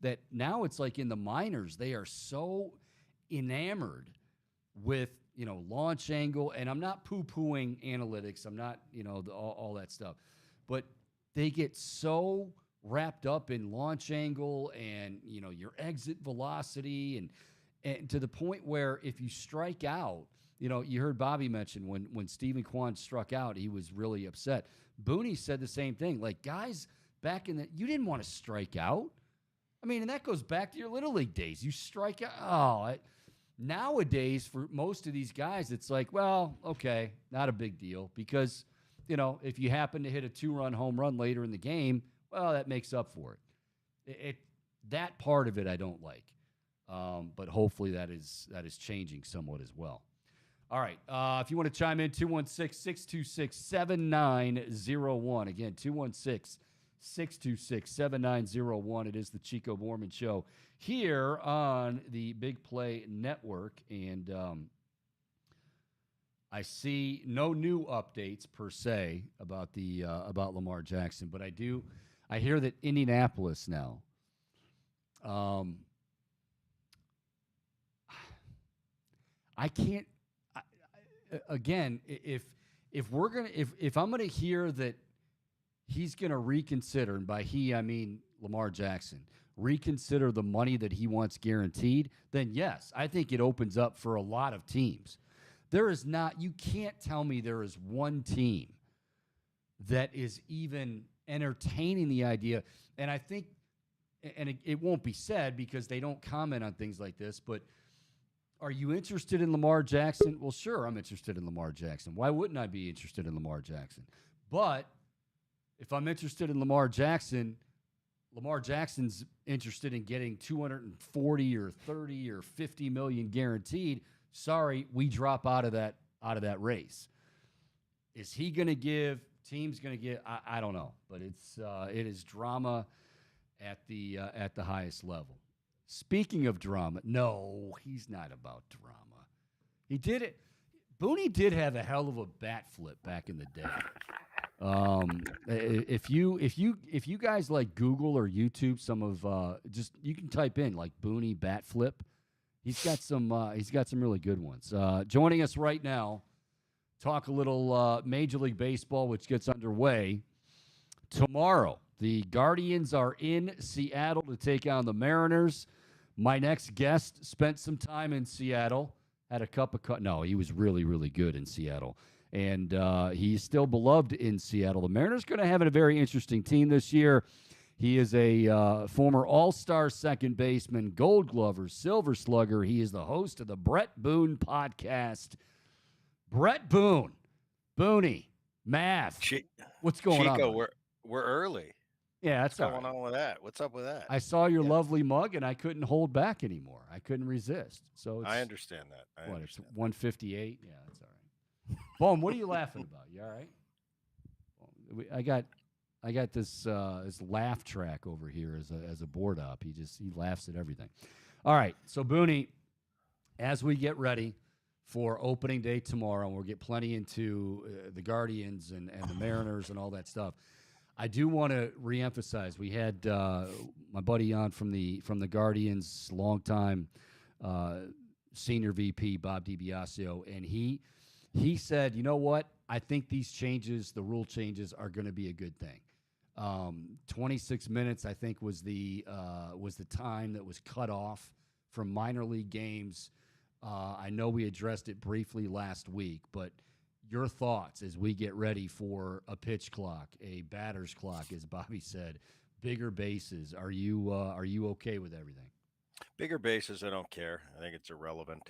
that now it's like in the minors they are so enamored with launch angle, and I'm not poo-pooing analytics. I'm not all that stuff, but they get so wrapped up in launch angle and your exit velocity and to the point where if you strike out, you heard Bobby mention when Stephen Kwan struck out, he was really upset. Boone said the same thing. Like, guys back you didn't want to strike out. I mean, and that goes back to your Little League days. You strike out. Nowadays, for most of these guys, it's like, well, okay, not a big deal because, if you happen to hit a 2-run home run later in the game, well, that makes up for it. That part of it I don't like, but hopefully that is changing somewhat as well. All right, if you want to chime in, 216-626-7901. Again, 216-626-7901. It is the Chico Bormann Show here on the Big Play Network, and I see no new updates per se about about Lamar Jackson, but I hear that Indianapolis now. I can't. Again, if I'm gonna hear that he's gonna reconsider, and by he I mean Lamar Jackson, reconsider the money that he wants guaranteed, then yes, I think it opens up for a lot of teams. You can't tell me there is one team that is even entertaining the idea. And I think, and it won't be said because they don't comment on things like this, but are you interested in Lamar Jackson? Well, sure, I'm interested in Lamar Jackson. Why wouldn't I be interested in Lamar Jackson? But if I'm interested in Lamar Jackson's interested in getting 240 or 30 or 50 million guaranteed. Sorry, we drop out of that race. Is he going to give? Team's going to get? I don't know, but it is drama at the highest level. Speaking of drama, no, he's not about drama. He did it. Boone did have a hell of a bat flip back in the day. If you guys like Google or YouTube some of you can type in like Boone bat flip. He's got some really good ones. Joining us right now, talk a little Major League Baseball, which gets underway tomorrow. The Guardians are in Seattle to take on the Mariners. My next guest spent some time in Seattle, had a cup of no, he was really, really good in Seattle. And he's still beloved in Seattle. The Mariners going to have a very interesting team this year. He is a former all-star second baseman, Gold Glover, Silver Slugger. He is the host of the Bret Boone podcast. Bret Boone, Booney, Math. What's going on? Chico, we're early. Yeah, that's What's going on with that? What's up with that? I saw your lovely mug, and I couldn't hold back anymore. I couldn't resist. So I understand that. It's 158? Yeah, that's all right. Boom, what are you laughing about? You all right? I got this laugh track over here as a board op. He laughs at everything. All right, so Booney, as we get ready for opening day tomorrow, and we'll get plenty into the Guardians and the Mariners and all that stuff. I do want to reemphasize. We had my buddy on from the Guardians, longtime senior VP Bob Dibiasio, and he said, you know what? I think these changes, the rule changes, are going to be a good thing. 26 minutes, I think, was the time that was cut off from minor league games. I know we addressed it briefly last week, but your thoughts as we get ready for a pitch clock, a batter's clock, as Bobby said, bigger bases. Are you okay with everything? Bigger bases, I don't care. I think it's irrelevant.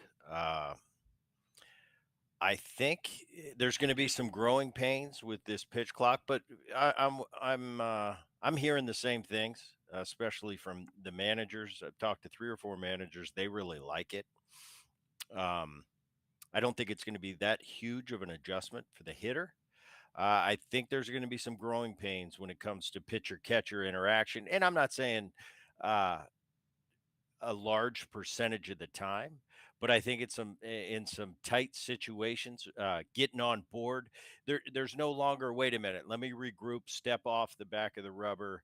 I think there's going to be some growing pains with this pitch clock, but I'm hearing the same things, especially from the managers. I've talked to 3 or 4 managers; they really like it. I don't think it's going to be that huge of an adjustment for the hitter. I think there's going to be some growing pains when it comes to pitcher-catcher interaction. And I'm not saying a large percentage of the time. But I think it's in some tight situations, getting on board. There's no longer, wait a minute, let me regroup, step off the back of the rubber,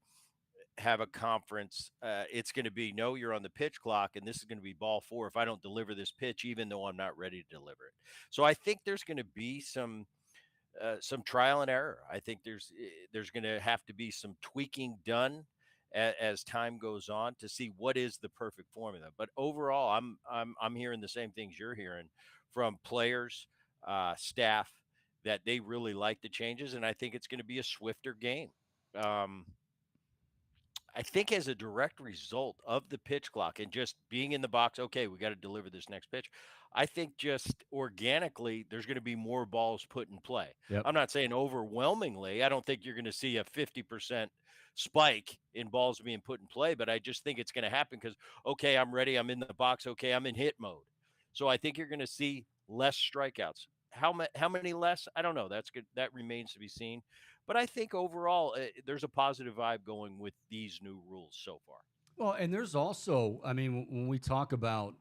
have a conference. It's going to be, no, you're on the pitch clock, and this is going to be ball four if I don't deliver this pitch, even though I'm not ready to deliver it. So I think there's going to be some trial and error. I think there's going to have to be some tweaking done as time goes on to see what is the perfect formula. But overall, I'm hearing the same things you're hearing from players, staff, that they really like the changes, and I think it's going to be a swifter game. Um, I think as a direct result of the pitch clock and just being in the box, okay, we got to deliver this next pitch. I think just organically, there's going to be more balls put in play. Yep. I'm not saying overwhelmingly. I don't think you're going to see a 50% spike in balls being put in play, but I just think it's going to happen because, okay, I'm ready. I'm in the box. Okay, I'm in hit mode. So I think you're going to see less strikeouts. How many less? I don't know. That's good. That remains to be seen. But I think overall, there's a positive vibe going with these new rules so far. Well, and there's also, I mean, when we talk about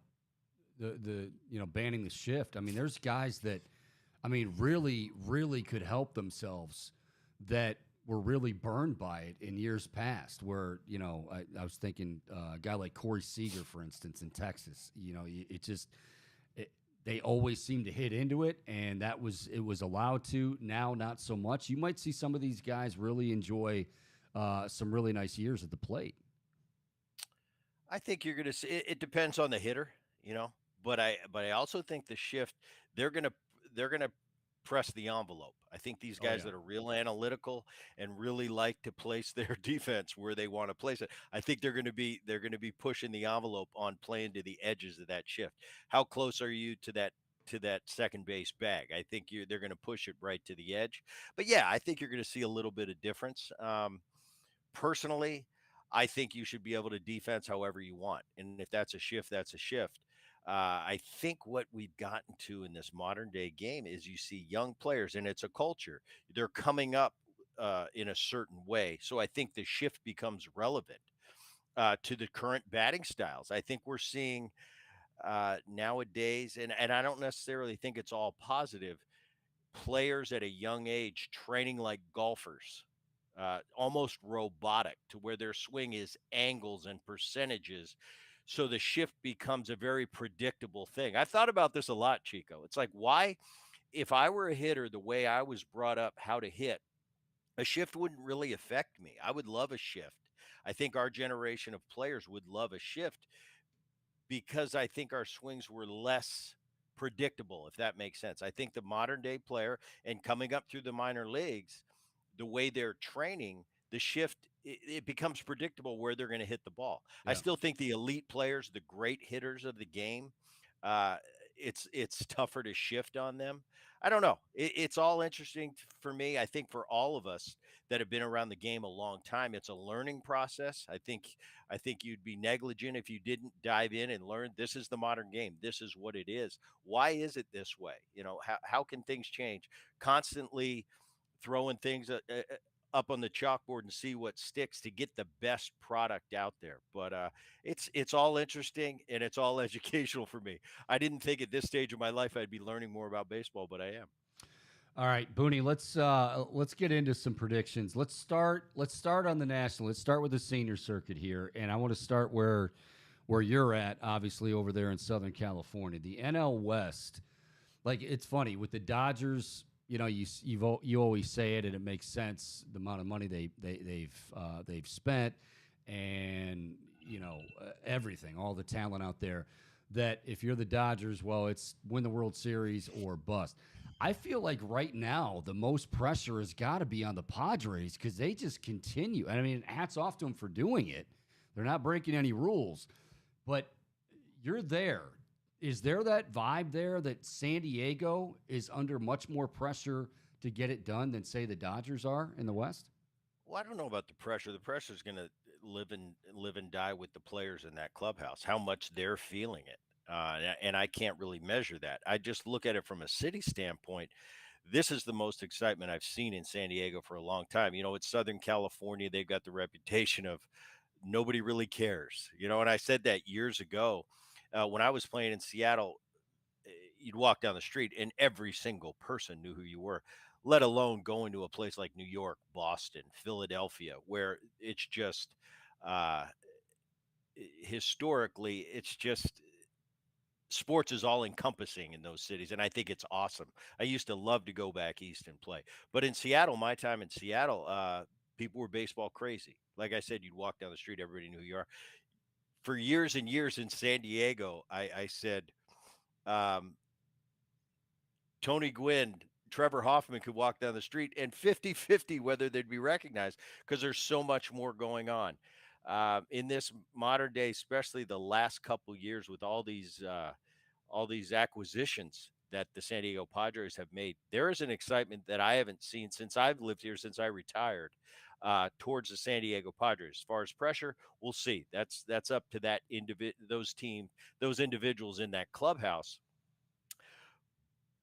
the banning the shift, I mean, there's guys that, I mean, really could help themselves that were really burned by it in years past. Where I was thinking a guy like Corey Seager, for instance, in Texas. They always seem to hit into it, and it was allowed to. Now, not so much. You might see some of these guys really enjoy some really nice years at the plate. I think you're going to see. It depends on the hitter, but I also think the shift, they're going to press the envelope. I think these guys that are real analytical and really like to place their defense where they want to place it, I think they're going to be pushing the envelope on playing to the edges of that shift. How close are you to that second base bag? I think they're going to push it right to the edge. But yeah, I think you're going to see a little bit of difference. Personally, I think you should be able to defense however you want, and if that's a shift, that's a shift. I think what we've gotten to in this modern day game is you see young players, and it's a culture. They're coming up in a certain way. So I think the shift becomes relevant to the current batting styles. I think we're seeing nowadays, and I don't necessarily think it's all positive, players at a young age training like golfers. Almost robotic to where their swing is angles and percentages. So the shift becomes a very predictable thing. I thought about this a lot, Chico. It's like, why, if I were a hitter, the way I was brought up how to hit, a shift wouldn't really affect me. I would love a shift. I think our generation of players would love a shift because I think our swings were less predictable, if that makes sense. I think the modern day player and coming up through the minor leagues, the way they're training, the shift, it becomes predictable where they're going to hit the ball. Yeah. I still think the elite players, the great hitters of the game, it's tougher to shift on them. I don't know. It's all interesting for me. I think for all of us that have been around the game a long time, it's a learning process. I think you'd be negligent if you didn't dive in and learn this is the modern game. This is what it is. Why is it this way? How can things change? Constantly throwing things up on the chalkboard and see what sticks to get the best product out there. But it's all interesting and it's all educational for me. I didn't think at this stage of my life I'd be learning more about baseball, but I am. All right, Booney, let's get into some predictions. Let's start on the national. Let's start with the senior circuit here, and I want to start where you're at, obviously over there in Southern California. The NL West, like, it's funny with the Dodgers. You always say it, and it makes sense. The amount of money they've spent, and everything, all the talent out there. That if you're the Dodgers, well, it's win the World Series or bust. I feel like right now the most pressure has got to be on the Padres because they just continue. And I mean, hats off to them for doing it. They're not breaking any rules, but you're there. Is there that vibe there that San Diego is under much more pressure to get it done than, say, the Dodgers are in the West? Well, I don't know about the pressure. The pressure is going to live and die with the players in that clubhouse, how much they're feeling it. And I can't really measure that. I just look at it from a city standpoint. This is the most excitement I've seen in San Diego for a long time. It's Southern California. They've got the reputation of nobody really cares, and I said that years ago when I was playing in Seattle. You'd walk down the street and every single person knew who you were, let alone going to a place like New York, Boston, Philadelphia, where it's just uh, historically, it's just sports is all encompassing in those cities. And I think it's awesome. I used to love to go back east and play. But in Seattle, my time in Seattle, people were baseball crazy. Like I said, you'd walk down the street, everybody knew who you are. For years and years in San Diego, I said, um, Tony Gwynn, Trevor Hoffman could walk down the street and 50-50 whether they'd be recognized because there's so much more going on. In this modern day, especially the last couple years with all these acquisitions that the San Diego Padres have made, there is an excitement that I haven't seen since I've lived here, since I retired, towards the San Diego Padres. As far as pressure, we'll see. That's up to those individuals in that clubhouse.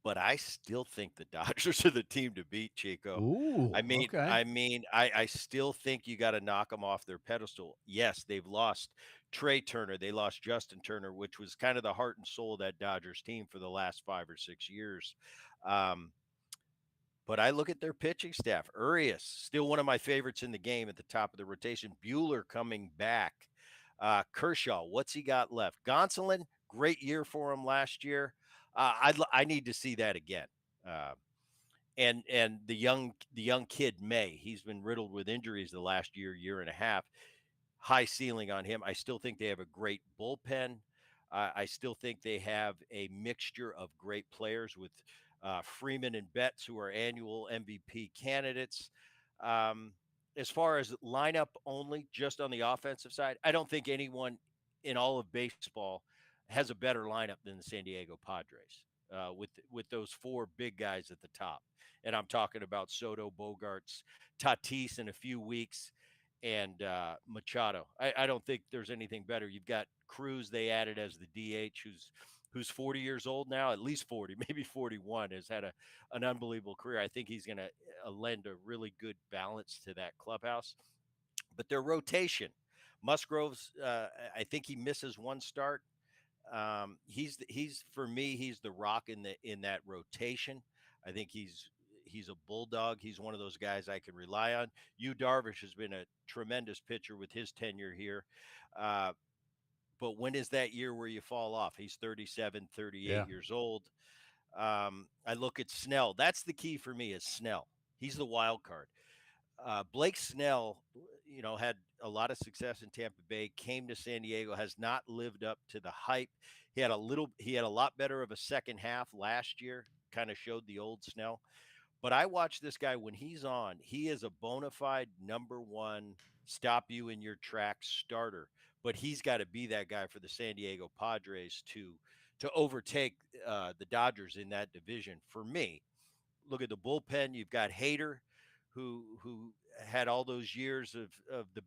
But I still think the Dodgers are the team to beat, Chico. Ooh, okay. I still think you got to knock them off their pedestal. Yes, they've lost Trey Turner. They lost Justin Turner, which was kind of the heart and soul of that Dodgers team for the last 5 or 6 years. Um, but I look at their pitching staff. Urias, still one of my favorites in the game at the top of the rotation. Buehler coming back. Kershaw, what's he got left? Gonsolin, great year for him last year. I need to see that again. Uh, and the young kid May, he's been riddled with injuries the last year and a half. High ceiling on him. I still think they have a great bullpen. I still think they have a mixture of great players with Freeman and Betts, who are annual MVP candidates. As far as lineup only, just on the offensive side, I don't think anyone in all of baseball has a better lineup than the San Diego Padres with those four big guys at the top. And I'm talking about Soto, Bogarts, Tatis in a few weeks, and Machado. I don't think there's anything better. You've got Cruz they added as the DH, who's 40 years old now, at least 40, maybe 41, has had an unbelievable career. I think he's going to lend a really good balance to that clubhouse. But their rotation, Musgrove's, I think he misses one start. He's for me, he's the rock in that rotation. I think he's a bulldog. He's one of those guys I can rely on. Yu Darvish has been a tremendous pitcher with his tenure here. But when is that year where you fall off? He's 37, 38 Yeah. years old. I look at Snell. That's the key for me is Snell. He's the wild card. Blake Snell, had a lot of success in Tampa Bay, came to San Diego, has not lived up to the hype. He had a lot better of a second half last year, kind of showed the old Snell. But I watch this guy when he's on, he is a bona fide number one, stop you in your tracks starter. But he's got to be that guy for the San Diego Padres to overtake the Dodgers in that division. For me, look at the bullpen. You've got Hader, who had all those years of the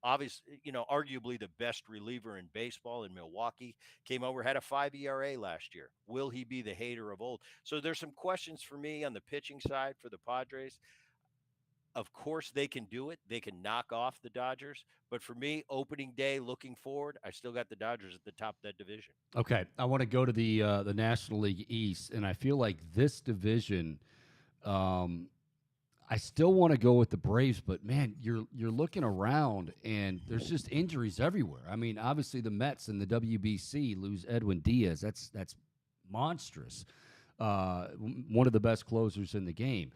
obvious, arguably the best reliever in baseball in Milwaukee, came over, had a 5 ERA last year. Will he be the Hader of old? So there's some questions for me on the pitching side for the Padres. Of course, they can do it. They can knock off the Dodgers. But for me, opening day, looking forward, I still got the Dodgers at the top of that division. Okay, I want to go to the National League East, and I feel like this division, I still want to go with the Braves, but man, you're looking around, and there's just injuries everywhere. I mean, obviously the Mets and the WBC lose Edwin Diaz. That's monstrous. One of the best closers in the game.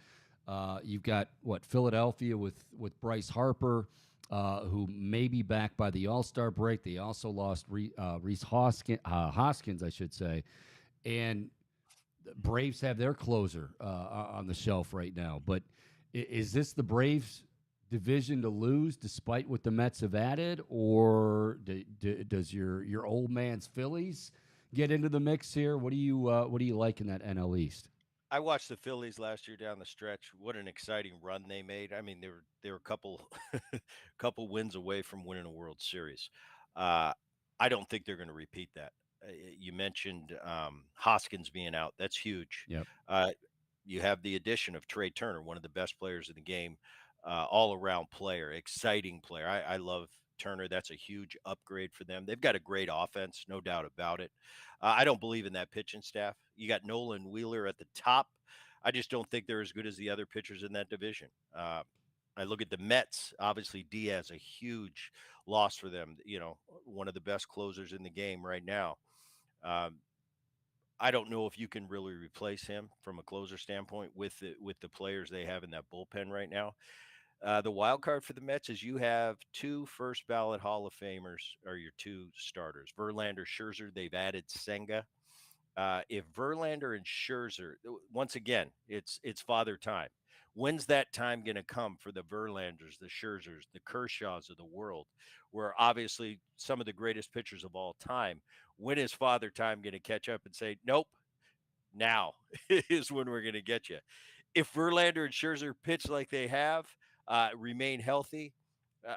You've got Philadelphia with Bryce Harper, who may be back by the All-Star break. They also lost Rhys Hoskins, I should say, and the Braves have their closer on the shelf right now. But is this the Braves' division to lose, despite what the Mets have added, or does your old man's Phillies get into the mix here? What do you like in that NL East? I watched the Phillies last year down the stretch. What an exciting run they made! I mean, they were a couple wins away from winning a World Series. I don't think they're going to repeat that. You mentioned Hoskins being out. That's huge. Yep. You have the addition of Trey Turner, one of the best players in the game, all-around player, exciting player. I love Turner. That's a huge upgrade for them. They've got a great offense, no doubt about it. I don't believe in that pitching staff. You got Nolan Wheeler at the top. I just don't think they're as good as the other pitchers in that division. I look at the Mets. Obviously, Diaz a huge loss for them. One of the best closers in the game right now. Um, I don't know if you can really replace him from a closer standpoint with the players they have in that bullpen right now. The wild card for the Mets is you have two first ballot Hall of Famers are your two starters. Verlander, Scherzer. They've added Senga. If Verlander and Scherzer, once again, it's father time. When's that time going to come for the Verlanders, the Scherzers, the Kershaws of the world, where obviously some of the greatest pitchers of all time? When is father time going to catch up and say, nope, now is when we're going to get you? If Verlander and Scherzer pitch like they have, remain healthy,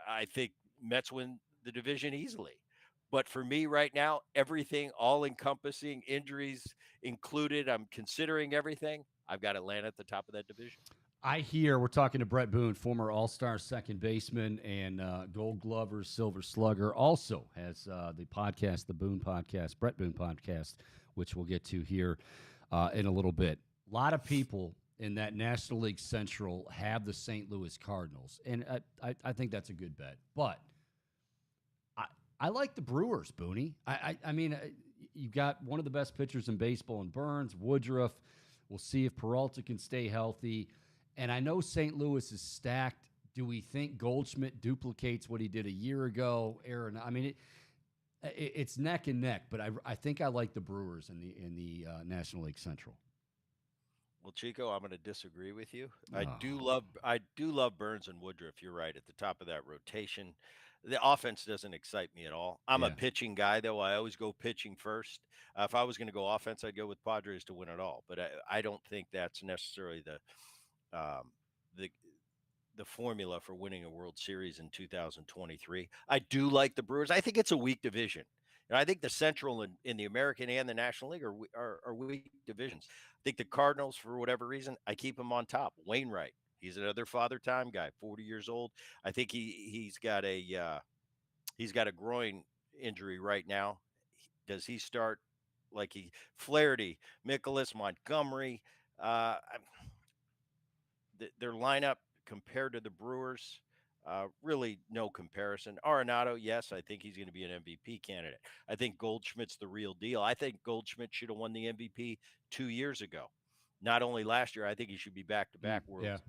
I think Mets win the division easily. But for me right now, everything all encompassing, injuries included, I'm considering everything. I've got Atlanta at the top of that division. I hear we're talking to Bret Boone, former All-Star second baseman and Gold Glover, Silver Slugger. Also has the podcast, the Boone Podcast, Bret Boone Podcast, which we'll get to here in a little bit. A lot of people in that National League Central have the St. Louis Cardinals, and I think that's a good bet. But I like the Brewers, Booney. I mean, you've got one of the best pitchers in baseball in Burns, Woodruff. We'll see if Peralta can stay healthy. And I know St. Louis is stacked. Do we think Goldschmidt duplicates what he did a year ago? Aaron, I mean, it's neck and neck, but I think I like the Brewers in the National League Central. Well, Chico, I'm going to disagree with you. Oh. I do love Burns and Woodruff. You're right at the top of that rotation. The offense doesn't excite me at all. I'm a pitching guy, though. I always go pitching first. If I was going to go offense, I'd go with Padres to win it all. But I don't think that's necessarily the formula for winning a World Series in 2023. I do like the Brewers. I think it's a weak division. I think the Central in the American and the National League are weak divisions. I think the Cardinals, for whatever reason, I keep them on top. Wainwright, he's another father time guy, 40 years old. I think he's got a groin injury right now. Does he start like Flaherty, Mikolas, Montgomery? Their lineup compared to the Brewers, really no comparison. Arenado, yes, I think he's going to be an MVP candidate. I think Goldschmidt's the real deal. I think Goldschmidt should have won the MVP 2 years ago. Not only last year, I think he should be back-to-back world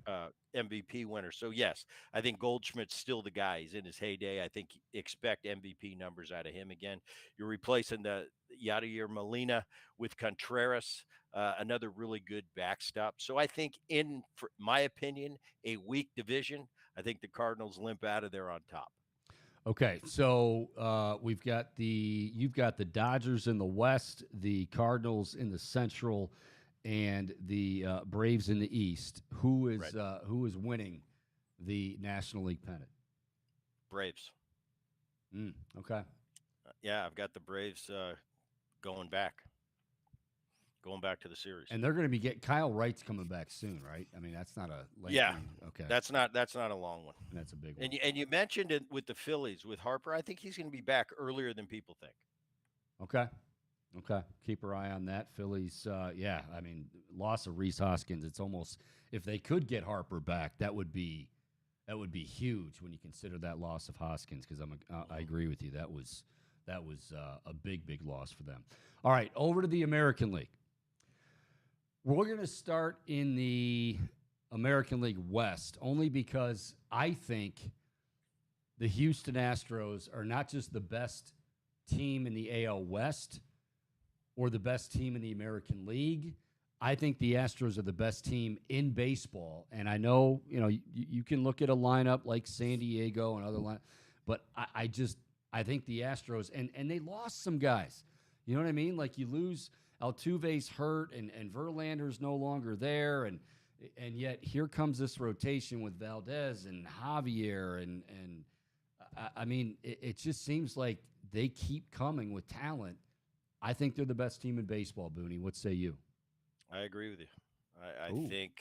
MVP winner. So, yes, I think Goldschmidt's still the guy. He's in his heyday. I think expect MVP numbers out of him again. You're replacing the Yadier Molina with Contreras, another really good backstop. So I think, for my opinion, a weak division. I think the Cardinals limp out of there on top. Okay, so you've got the Dodgers in the West, the Cardinals in the Central, and the Braves in the East. Who is winning the National League pennant? Braves. Okay. Yeah, I've got the Braves going back to the series. And they're going to be Kyle Wright's coming back soon, right? I mean, that's not a late Okay. That's not a long one. And that's a big one. And you mentioned it with the Phillies with Harper. I think he's going to be back earlier than people think. Okay. Keep our eye on that. Phillies, I mean, loss of Rhys Hoskins. It's almost, if they could get Harper back, that would be huge when you consider that loss of Hoskins. Because I agree with you. That was a big loss for them. All right, over to the American League. We're going to start in the American League West only because I think the Houston Astros are not just the best team in the AL West or the best team in the American League. I think the Astros are the best team in baseball. And I know, you can look at a lineup like San Diego and other lineups, but I think the Astros, and they lost some guys. You know what I mean? Like you lose Altuve's hurt and Verlander's no longer there. And yet here comes this rotation with Valdez and Javier. And I mean, it just seems like they keep coming with talent. I think they're the best team in baseball, Booney. What say you? I agree with you. I think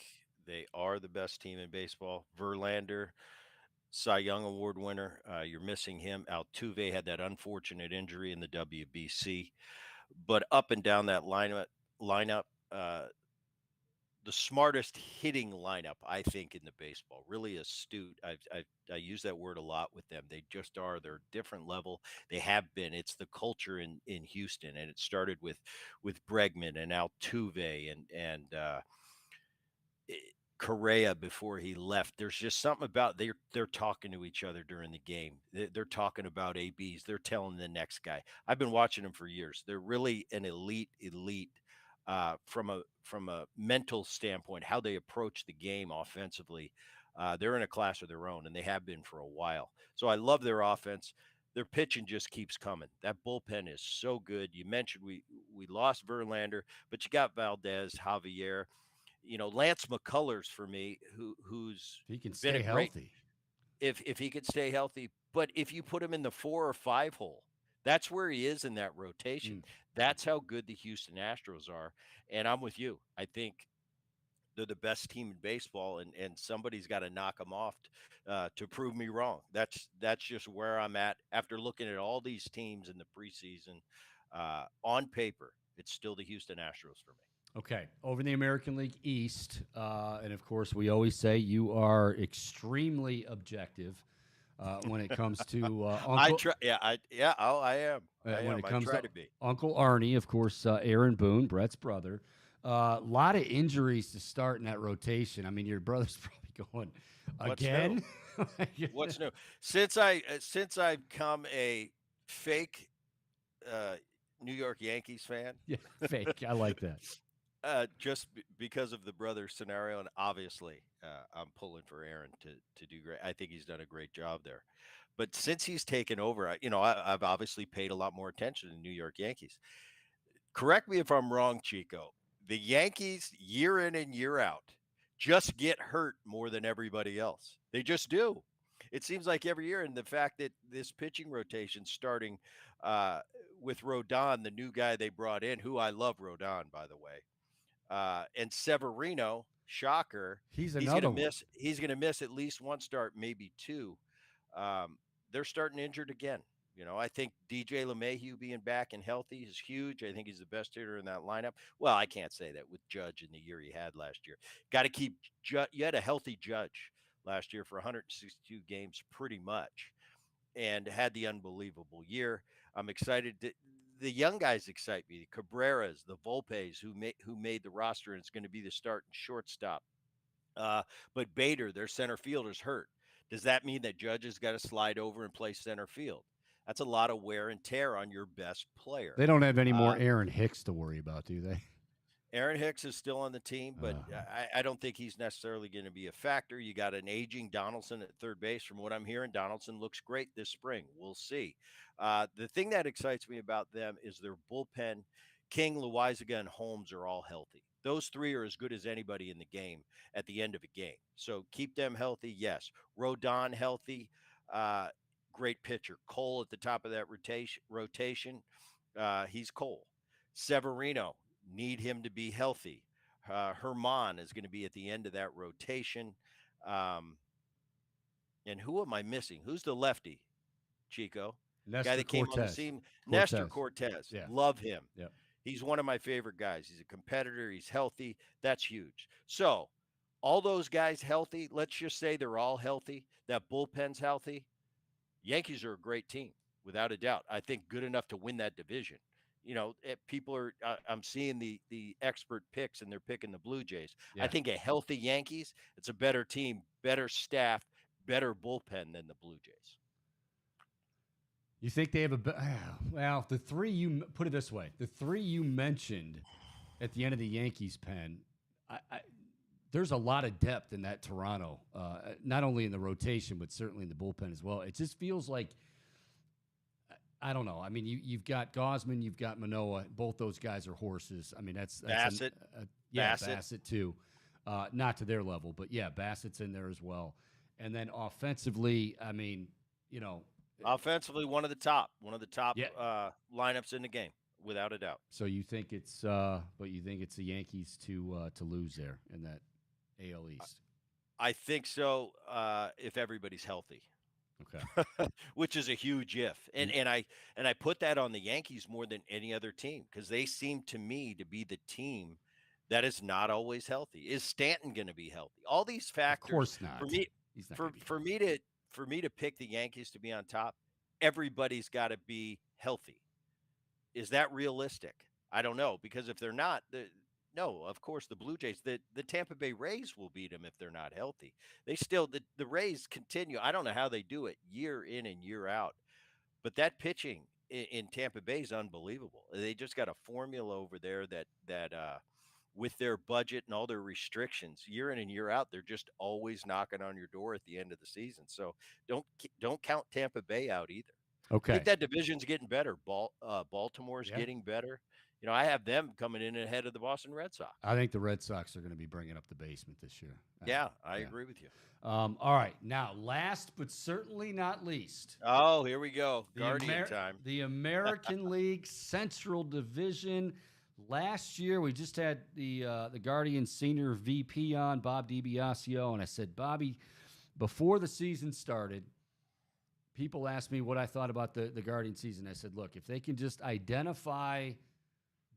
they are the best team in baseball. Verlander, Cy Young Award winner. You're missing him. Altuve had that unfortunate injury in the WBC, but up and down that lineup, uh, the smartest hitting lineup I think in the baseball. Really astute. I use that word a lot with them. They just are. They're a different level. They have been. It's the culture in Houston, and it started with Bregman and Altuve and eh, Correa before he left. There's just something about they're talking to each other during the game. They're talking about ABs. They're telling the next guy. I've been watching them for years. They're really an elite from a mental standpoint. How they approach the game offensively, they're in a class of their own, and they have been for a while. So I love their offense. Their pitching just keeps coming. That bullpen is so good. You mentioned we lost Verlander, but you got Valdez, Javier, Lance McCullers for me, who's If he can been a stay great healthy. if he could stay healthy. But if you put him in the 4 or 5 hole, that's where he is in that rotation. Mm. That's how good the Houston Astros are. And I'm with you. I think they're the best team in baseball, and somebody's got to knock them off to prove me wrong. That's just where I'm at after looking at all these teams in the preseason. On paper, it's still the Houston Astros for me. Okay, over in the American League East, and of course, we always say you are extremely objective when it comes to I Uncle. try. I am. When it I comes try to to be. Uncle Arnie, of course, Aaron Boone, Brett's brother. A lot of injuries to start in that rotation. I mean, your brother's probably going What's again. What's new? Since I've become a fake uh, New York Yankees fan, Yeah, fake. I like that. just because of the brother scenario, and obviously I'm pulling for Aaron to do great. I think he's done a great job there. But since he's taken over, I've obviously paid a lot more attention to the New York Yankees. Correct me if I'm wrong, Chico. The Yankees, year in and year out, just get hurt more than everybody else. They just do. It seems like every year, and the fact that this pitching rotation starting uh, with Rodon, the new guy they brought in, who I love Rodon, by the way, and Severino, shocker, He's he's going to another one. miss. He's going to miss at least one start, maybe two. Um, they're starting injured again. I think DJ LeMahieu being back and healthy is huge. I think he's the best hitter in that lineup. Well, I can't say that with Judge in the year he had last year. Got to keep. You had a healthy Judge last year for 162 games, pretty much, and had the unbelievable year. I'm excited. The young guys excite me. The Cabreras, the Volpes, who made the roster and is going to be the start and shortstop. But Bader, their center fielder's hurt. Does that mean that Judge has got to slide over and play center field? That's a lot of wear and tear on your best player. They don't have any more Uh, Aaron Hicks to worry about, do they? Aaron Hicks is still on the team, but Uh, I don't think he's necessarily going to be a factor. You got an aging Donaldson at third base. From what I'm hearing, Donaldson looks great this spring. We'll see. The thing that excites me about them is their bullpen. King, Loizaga, and Holmes are all healthy. Those three are as good as anybody in the game at the end of a game. So keep them healthy. Yes. Rodon healthy. Uh, Great pitcher. Cole at the top of that rotation. He's Cole. Severino, need him to be healthy. Herman is going to be at the end of that rotation. Um, and who am I missing? Who's the lefty, Chico? Nestor Guy that came on the Cortez. scene? Nestor Cortez. Cortez. Yeah. Love him. Yep. He's one of my favorite guys. He's a competitor. He's healthy. That's huge. So, all those guys healthy, let's just say they're all healthy. That bullpen's healthy. Yankees are a great team, without a doubt. I think good enough to win that division. People are. I'm seeing the expert picks, and they're picking the Blue Jays. Yeah. I think a healthy Yankees, it's a better team, better staff, better bullpen than the Blue Jays. You think they have well, the three you put it this way, the three you mentioned at the end of the Yankees pen, there's a lot of depth in that Toronto, not only in the rotation but certainly in the bullpen as well. It just feels like I don't know. I mean, you've got Gosman, you've got Manoah. Both those guys are horses. I mean, that's Bassett. Bassett too. Not to their level, but yeah, Bassett's in there as well. And then offensively, I mean, Offensively, one of the top Yeah. lineups in the game, without a doubt. So you think it's the Yankees to lose there in that AL East? I think so. If everybody's healthy, Okay. which is a huge if, and I put that on the Yankees more than any other team because they seem to me to be the team that is not always healthy. Is Stanton going to be healthy? All these Of factors course not. for me, He's not for going to be for healthy. me to for me to pick the Yankees to be on top, everybody's got to be healthy. Is that realistic? I don't know because if they're not, no, of course the Blue Jays, the Tampa Bay Rays will beat them if they're not healthy. They still the Rays continue. I don't know how they do it year in and year out, but that pitching in Tampa Bay is unbelievable. They just got a formula over there that with their budget and all their restrictions, year in and year out, they're just always knocking on your door at the end of the season. So don't count Tampa Bay out either. I think Okay. that division's getting better. Baltimore's Yeah. getting better. I have them coming in ahead of the Boston Red Sox. I think the Red Sox are going to be bringing up the basement this year. Yeah, I Yeah. agree with you. All right. Now, last but certainly not least, Oh, here we go. the Guardian time. The American League Central Division. Last year, we just had the Guardian senior VP on, Bob Dibiasio, and I said, Bobby, before the season started, people asked me what I thought about the Guardian season. I said, look, if they can just identify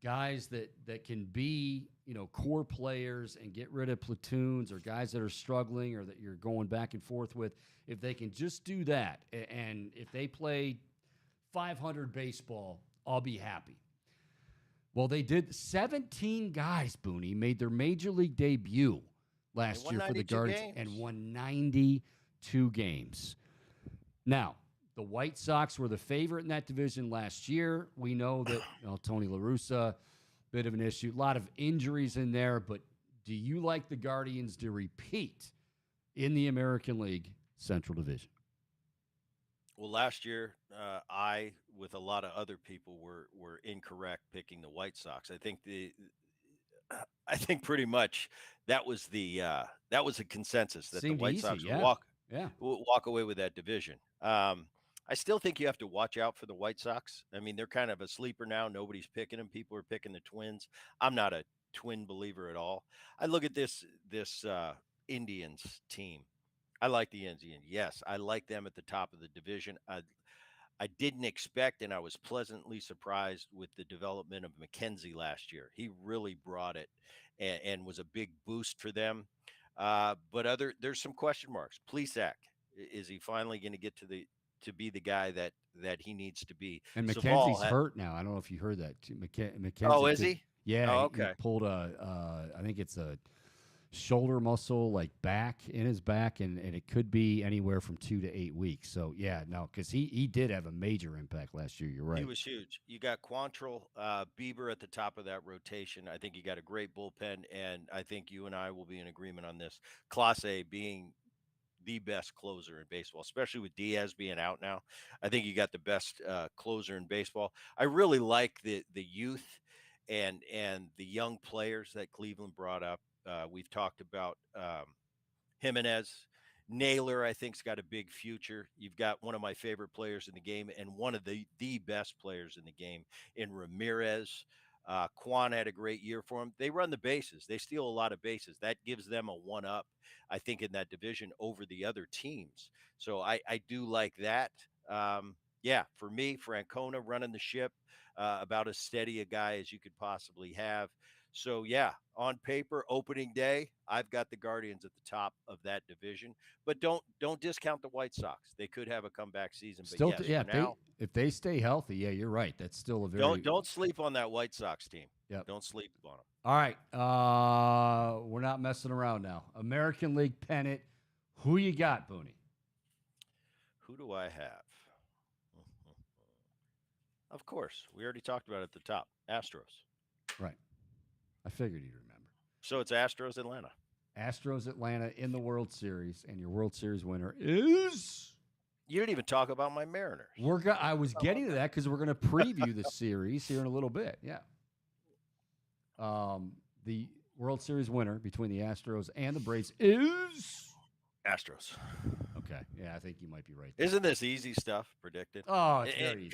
guys that can be, core players and get rid of platoons or guys that are struggling or that you're going back and forth with, if they can just do that, and if they play 500 baseball, I'll be happy. Well, they did. 17 guys, Booney, made their major league debut last year for the Guardians and won 92 games. Now, the White Sox were the favorite in that division last year. We know that Tony La Russa, bit of an issue, a lot of injuries in there. But do you like the Guardians to repeat in the American League Central Division? Well, last year, I, with a lot of other people, were incorrect picking the White Sox. I think pretty much that was the consensus that Seemed the White easy, Sox yeah. would walk away with that division. I still think you have to watch out for the White Sox. I mean, they're kind of a sleeper now. Nobody's picking them. People are picking the Twins. I'm not a Twin believer at all. I look at this Indians team. I like the Indians. Yes, I like them at the top of the division. I didn't expect, and I was pleasantly surprised with the development of McKenzie last year. He really brought it and was a big boost for them. But there's some question marks. Plesac, is he finally going to get to be the guy that he needs to be? And Savall McKenzie's hurt now. I don't know if you heard that. McKenzie. Oh, is he? Yeah. Oh, he okay. pulled I think it's a shoulder muscle, like back in his back, and it could be anywhere from 2 to 8 weeks. So yeah, no, because he did have a major impact last year. You're right. He was huge. You got Quantrill, Bieber at the top of that rotation. I think you got a great bullpen, and I think you and I will be in agreement on this. Clase being the best closer in baseball, especially with Diaz being out now. I think you got the best closer in baseball. I really like the youth and the young players that Cleveland brought up. We've talked about Jimenez. Naylor, I think, has got a big future. You've got one of my favorite players in the game and one of the best players in the game in Ramirez. Quan had a great year for him. They run the bases. They steal a lot of bases. That gives them a one-up, I think, in that division over the other teams. So I do like that. Yeah, for me, Francona running the ship, about as steady a guy as you could possibly have. So yeah, on paper, opening day, I've got the Guardians at the top of that division. But don't discount the White Sox. They could have a comeback season. But Still, yes, yeah. now, If they stay healthy, yeah, you're right. That's still a very don't sleep on that White Sox team. Yep. Don't sleep on them. All right, we're not messing around now. American League pennant. Who you got, Booney? Who do I have? Of course, we already talked about it at the top. Astros. Right. I figured you'd remember. So it's Astros Atlanta. Astros Atlanta in the World Series, and your World Series winner is. You didn't even talk about my Mariners. I was getting to that because we're going to preview the series here in a little bit. Yeah. The World Series winner between the Astros and the Braves is. Astros. Okay. Yeah, I think you might be right there. Isn't this easy stuff predicted? Oh, it's very easy.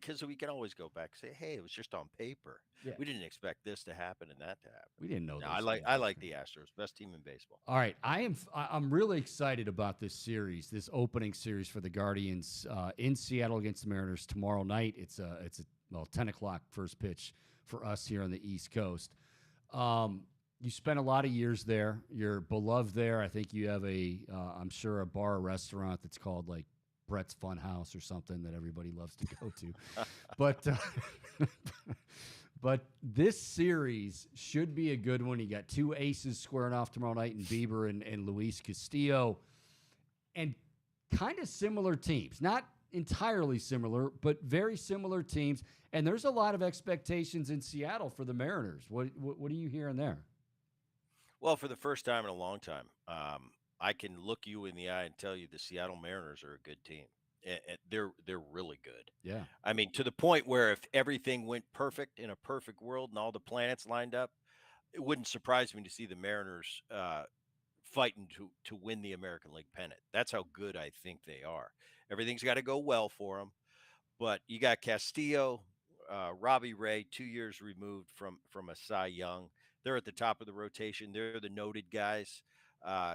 Because we can always go back and say, hey, it was just on paper. Yeah. We didn't expect this to happen and that to happen. We didn't know No, those I things. like the Astros, best team in baseball. All right, I'm really excited about this series, this opening series for the Guardians in Seattle against the Mariners tomorrow night. It's a 10 o'clock first pitch for us here on the East Coast. You spent a lot of years there. You're beloved there. I think you have I'm sure a bar or restaurant that's called like Brett's Fun House or something that everybody loves to go to. But but this series should be a good one. You got two aces squaring off tomorrow night in Bieber and Luis Castillo. And kind of similar teams. Not entirely similar, but very similar teams. And there's a lot of expectations in Seattle for the Mariners. What are you hearing there? Well, for the first time in a long time, I can look you in the eye and tell you the Seattle Mariners are a good team. They're really good. Yeah. I mean, to the point where if everything went perfect in a perfect world and all the planets lined up, it wouldn't surprise me to see the Mariners fighting to win the American League pennant. That's how good I think they are. Everything's got to go well for them, but you got Castillo, Robbie Ray, 2 years removed from a Cy Young. They're at the top of the rotation. They're the noted guys.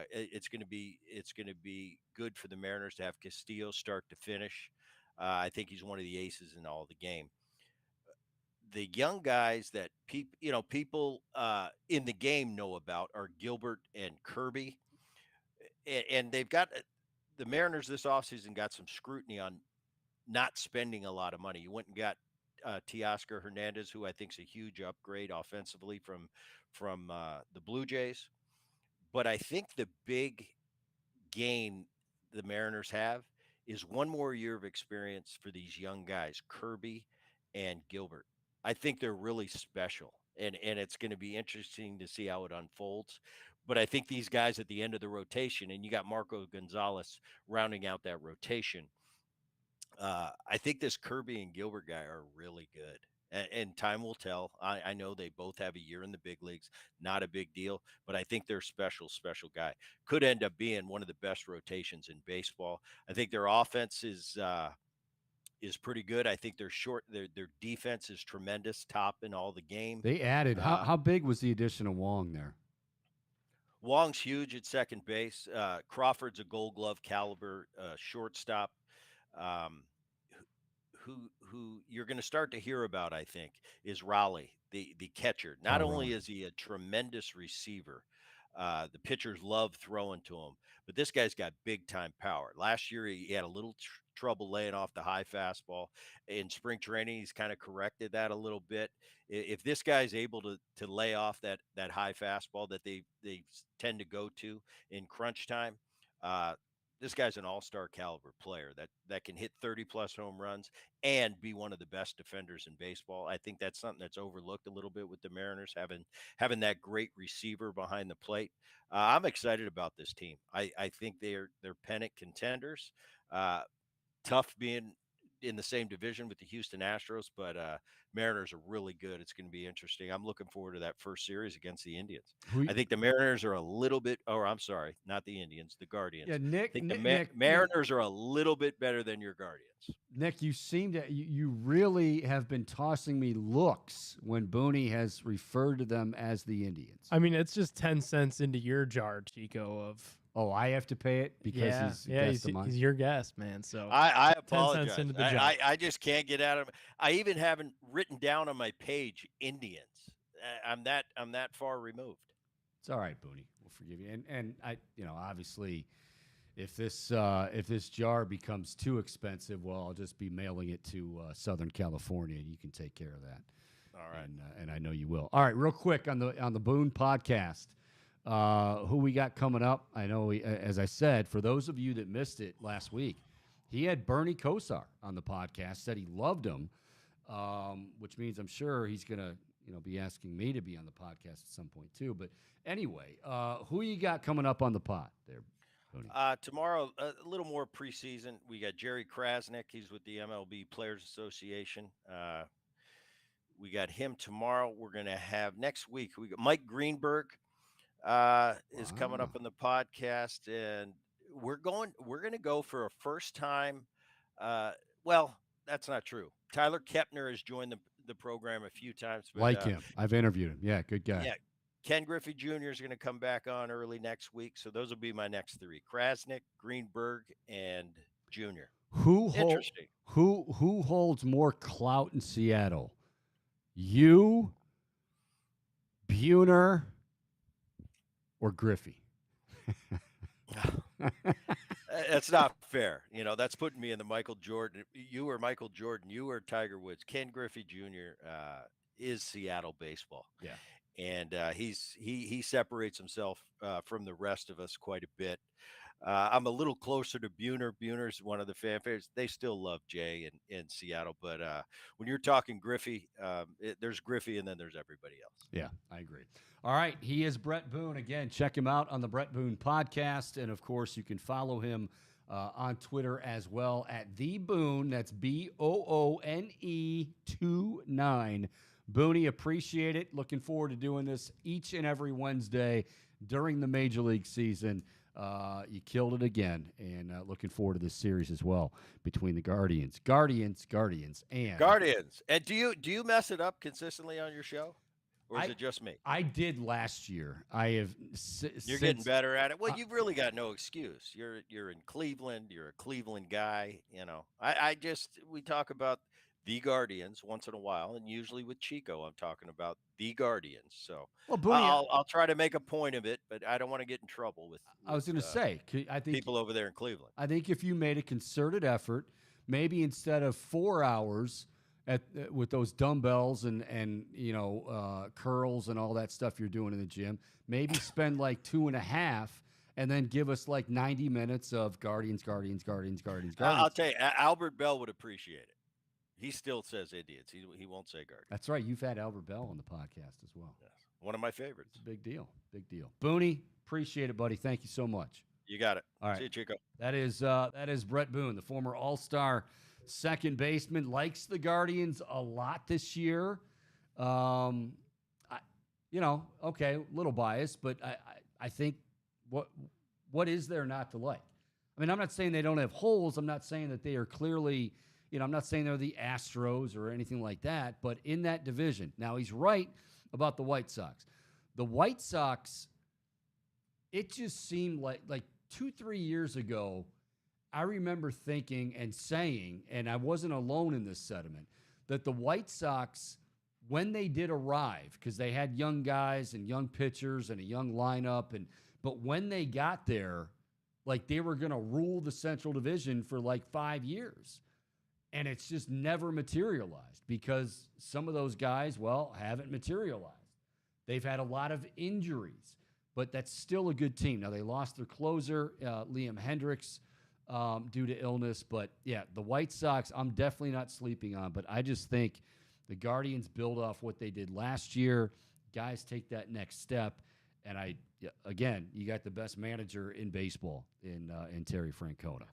It's going to be good for the Mariners to have Castillo start to finish. I think he's one of the aces in all the game. The young guys that people in the game know about are Gilbert and Kirby, and they've got the Mariners this offseason got some scrutiny on not spending a lot of money. You went and got Teoscar Hernandez, who I think is a huge upgrade offensively from the Blue Jays. But I think the big gain the Mariners have is one more year of experience for these young guys, Kirby and Gilbert. I think they're really special, and it's going to be interesting to see how it unfolds. But I think these guys at the end of the rotation, and you got Marco Gonzalez rounding out that rotation. I think this Kirby and Gilbert guy are really good. And time will tell. I know they both have a year in the big leagues, not a big deal, but I think they're special guy. Could end up being one of the best rotations in baseball. I think their offense is pretty good. I think their defense is tremendous, top in all the game. They added how big was the addition of Wong there? Wong's huge at second base. Crawford's a Gold Glove caliber shortstop. Who you're going to start to hear about, I think, is Raleigh, the catcher. Not only is he a tremendous receiver, the pitchers love throwing to him, but this guy's got big time power. Last year he had a little trouble laying off the high fastball. In spring training, he's kind of corrected that a little bit. If this guy's able to lay off that high fastball that they tend to go to in crunch time, this guy's an all-star caliber player that can hit 30-plus home runs and be one of the best defenders in baseball. I think that's something that's overlooked a little bit with the Mariners, having that great receiver behind the plate. I'm excited about this team. I think they're pennant contenders. Tough being in the same division with the Houston Astros, but Mariners are really good. It's going to be interesting. I'm looking forward to that first series against the Indians. I think the Mariners are a little bit, or I'm sorry, not the Indians, the Guardians. Yeah, Nick. I think Mariners are a little bit better than your Guardians. Nick, you seem to you really have been tossing me looks when Boone has referred to them as the Indians. I mean, it's just 10 cents into your jar, Chico, of Oh, I have to pay it because he's your guest, man. So I 10 apologize. cents into the jar. I just can't get out of it. I even haven't written down on my page Indians. I'm that far removed. It's all right, Boone. We'll forgive you. And I, obviously, if this jar becomes too expensive, well, I'll just be mailing it to Southern California, and you can take care of that. All right. And I know you will. All right, real quick on the Boone podcast. Who we got coming up? I know, as I said, for those of you that missed it last week, he had Bernie Kosar on the podcast. Said he loved him, which means I'm sure he's gonna, be asking me to be on the podcast at some point too. But anyway, who you got coming up on the pod there, Bernie? Tomorrow, a little more preseason. We got Jerry Krasnick. He's with the MLB Players Association. We got him tomorrow. We're gonna have next week. We got Mike Greenberg. is coming Wow. up in the podcast, and we're going to go for a first time. Well, that's not true. Tyler Kepner has joined the program a few times, but Like him. I've interviewed him. Yeah, good guy. yeah, Ken Griffey Jr. is going to come back on early next week. So those will be my next three: Krasnick, Greenberg, and Jr. Interesting. Who holds more clout in Seattle? You, Buhner, or Griffey? That's not fair. You know, that's putting me in the Michael Jordan. You are Michael Jordan. You are Tiger Woods. Ken Griffey Jr. Is Seattle baseball. Yeah. And he separates himself from the rest of us quite a bit. I'm a little closer to Buhner. Buhner's one of the fan favorites. They still love Jay in Seattle, but when you're talking Griffey, there's Griffey, and then there's everybody else. Yeah, I agree. All right, he is Bret Boone. Again, check him out on the Bret Boone podcast, and of course, you can follow him on Twitter as well at the Boone. That's BOONE29. Booney, appreciate it. Looking forward to doing this each and every Wednesday during the Major League season. You killed it again, and looking forward to this series as well between the Guardians. And do you mess it up consistently on your show, or is it just me? I did last year. I have. You're getting better at it. Well, you've really got no excuse. You're in Cleveland. You're a Cleveland guy. You know, we talk about the Guardians once in a while, and usually with Chico, I'm talking about the Guardians. So well, Booney, I'll try to make a point of it, but I don't want to get in trouble with I was going to say, I think people over there in Cleveland. I think if you made a concerted effort, maybe instead of 4 hours with those dumbbells and curls and all that stuff you're doing in the gym, maybe spend like 2.5. And then give us like 90 minutes of Guardians. I'll tell you, Albert Bell would appreciate it. He still says Indians. He won't say Guardians. That's right. You've had Albert Bell on the podcast as well. Yes. One of my favorites. Big deal. Booney, appreciate it, buddy. Thank you so much. You got it. All right. See you, Chico. That is Bret Boone, the former All-Star second baseman. Likes the Guardians a lot this year. Okay, a little biased, but I think what is there not to like? I mean, I'm not saying they don't have holes. I'm not saying that they are clearly, I'm not saying they're the Astros or anything like that, but in that division. Now, he's right about the White Sox. The White Sox, it just seemed like 2-3 years ago, I remember thinking and saying, and I wasn't alone in this sentiment, that the White Sox, when they did arrive, because they had young guys and young pitchers and a young lineup, but when they got there, like they were going to rule the Central Division for like 5 years. And it's just never materialized because some of those guys, haven't materialized. They've had a lot of injuries, but that's still a good team. Now, they lost their closer, Liam Hendricks, due to illness. But, yeah, the White Sox, I'm definitely not sleeping on. But I just think the Guardians build off what they did last year. Guys take that next step. And again, you got the best manager in baseball in Terry Francona.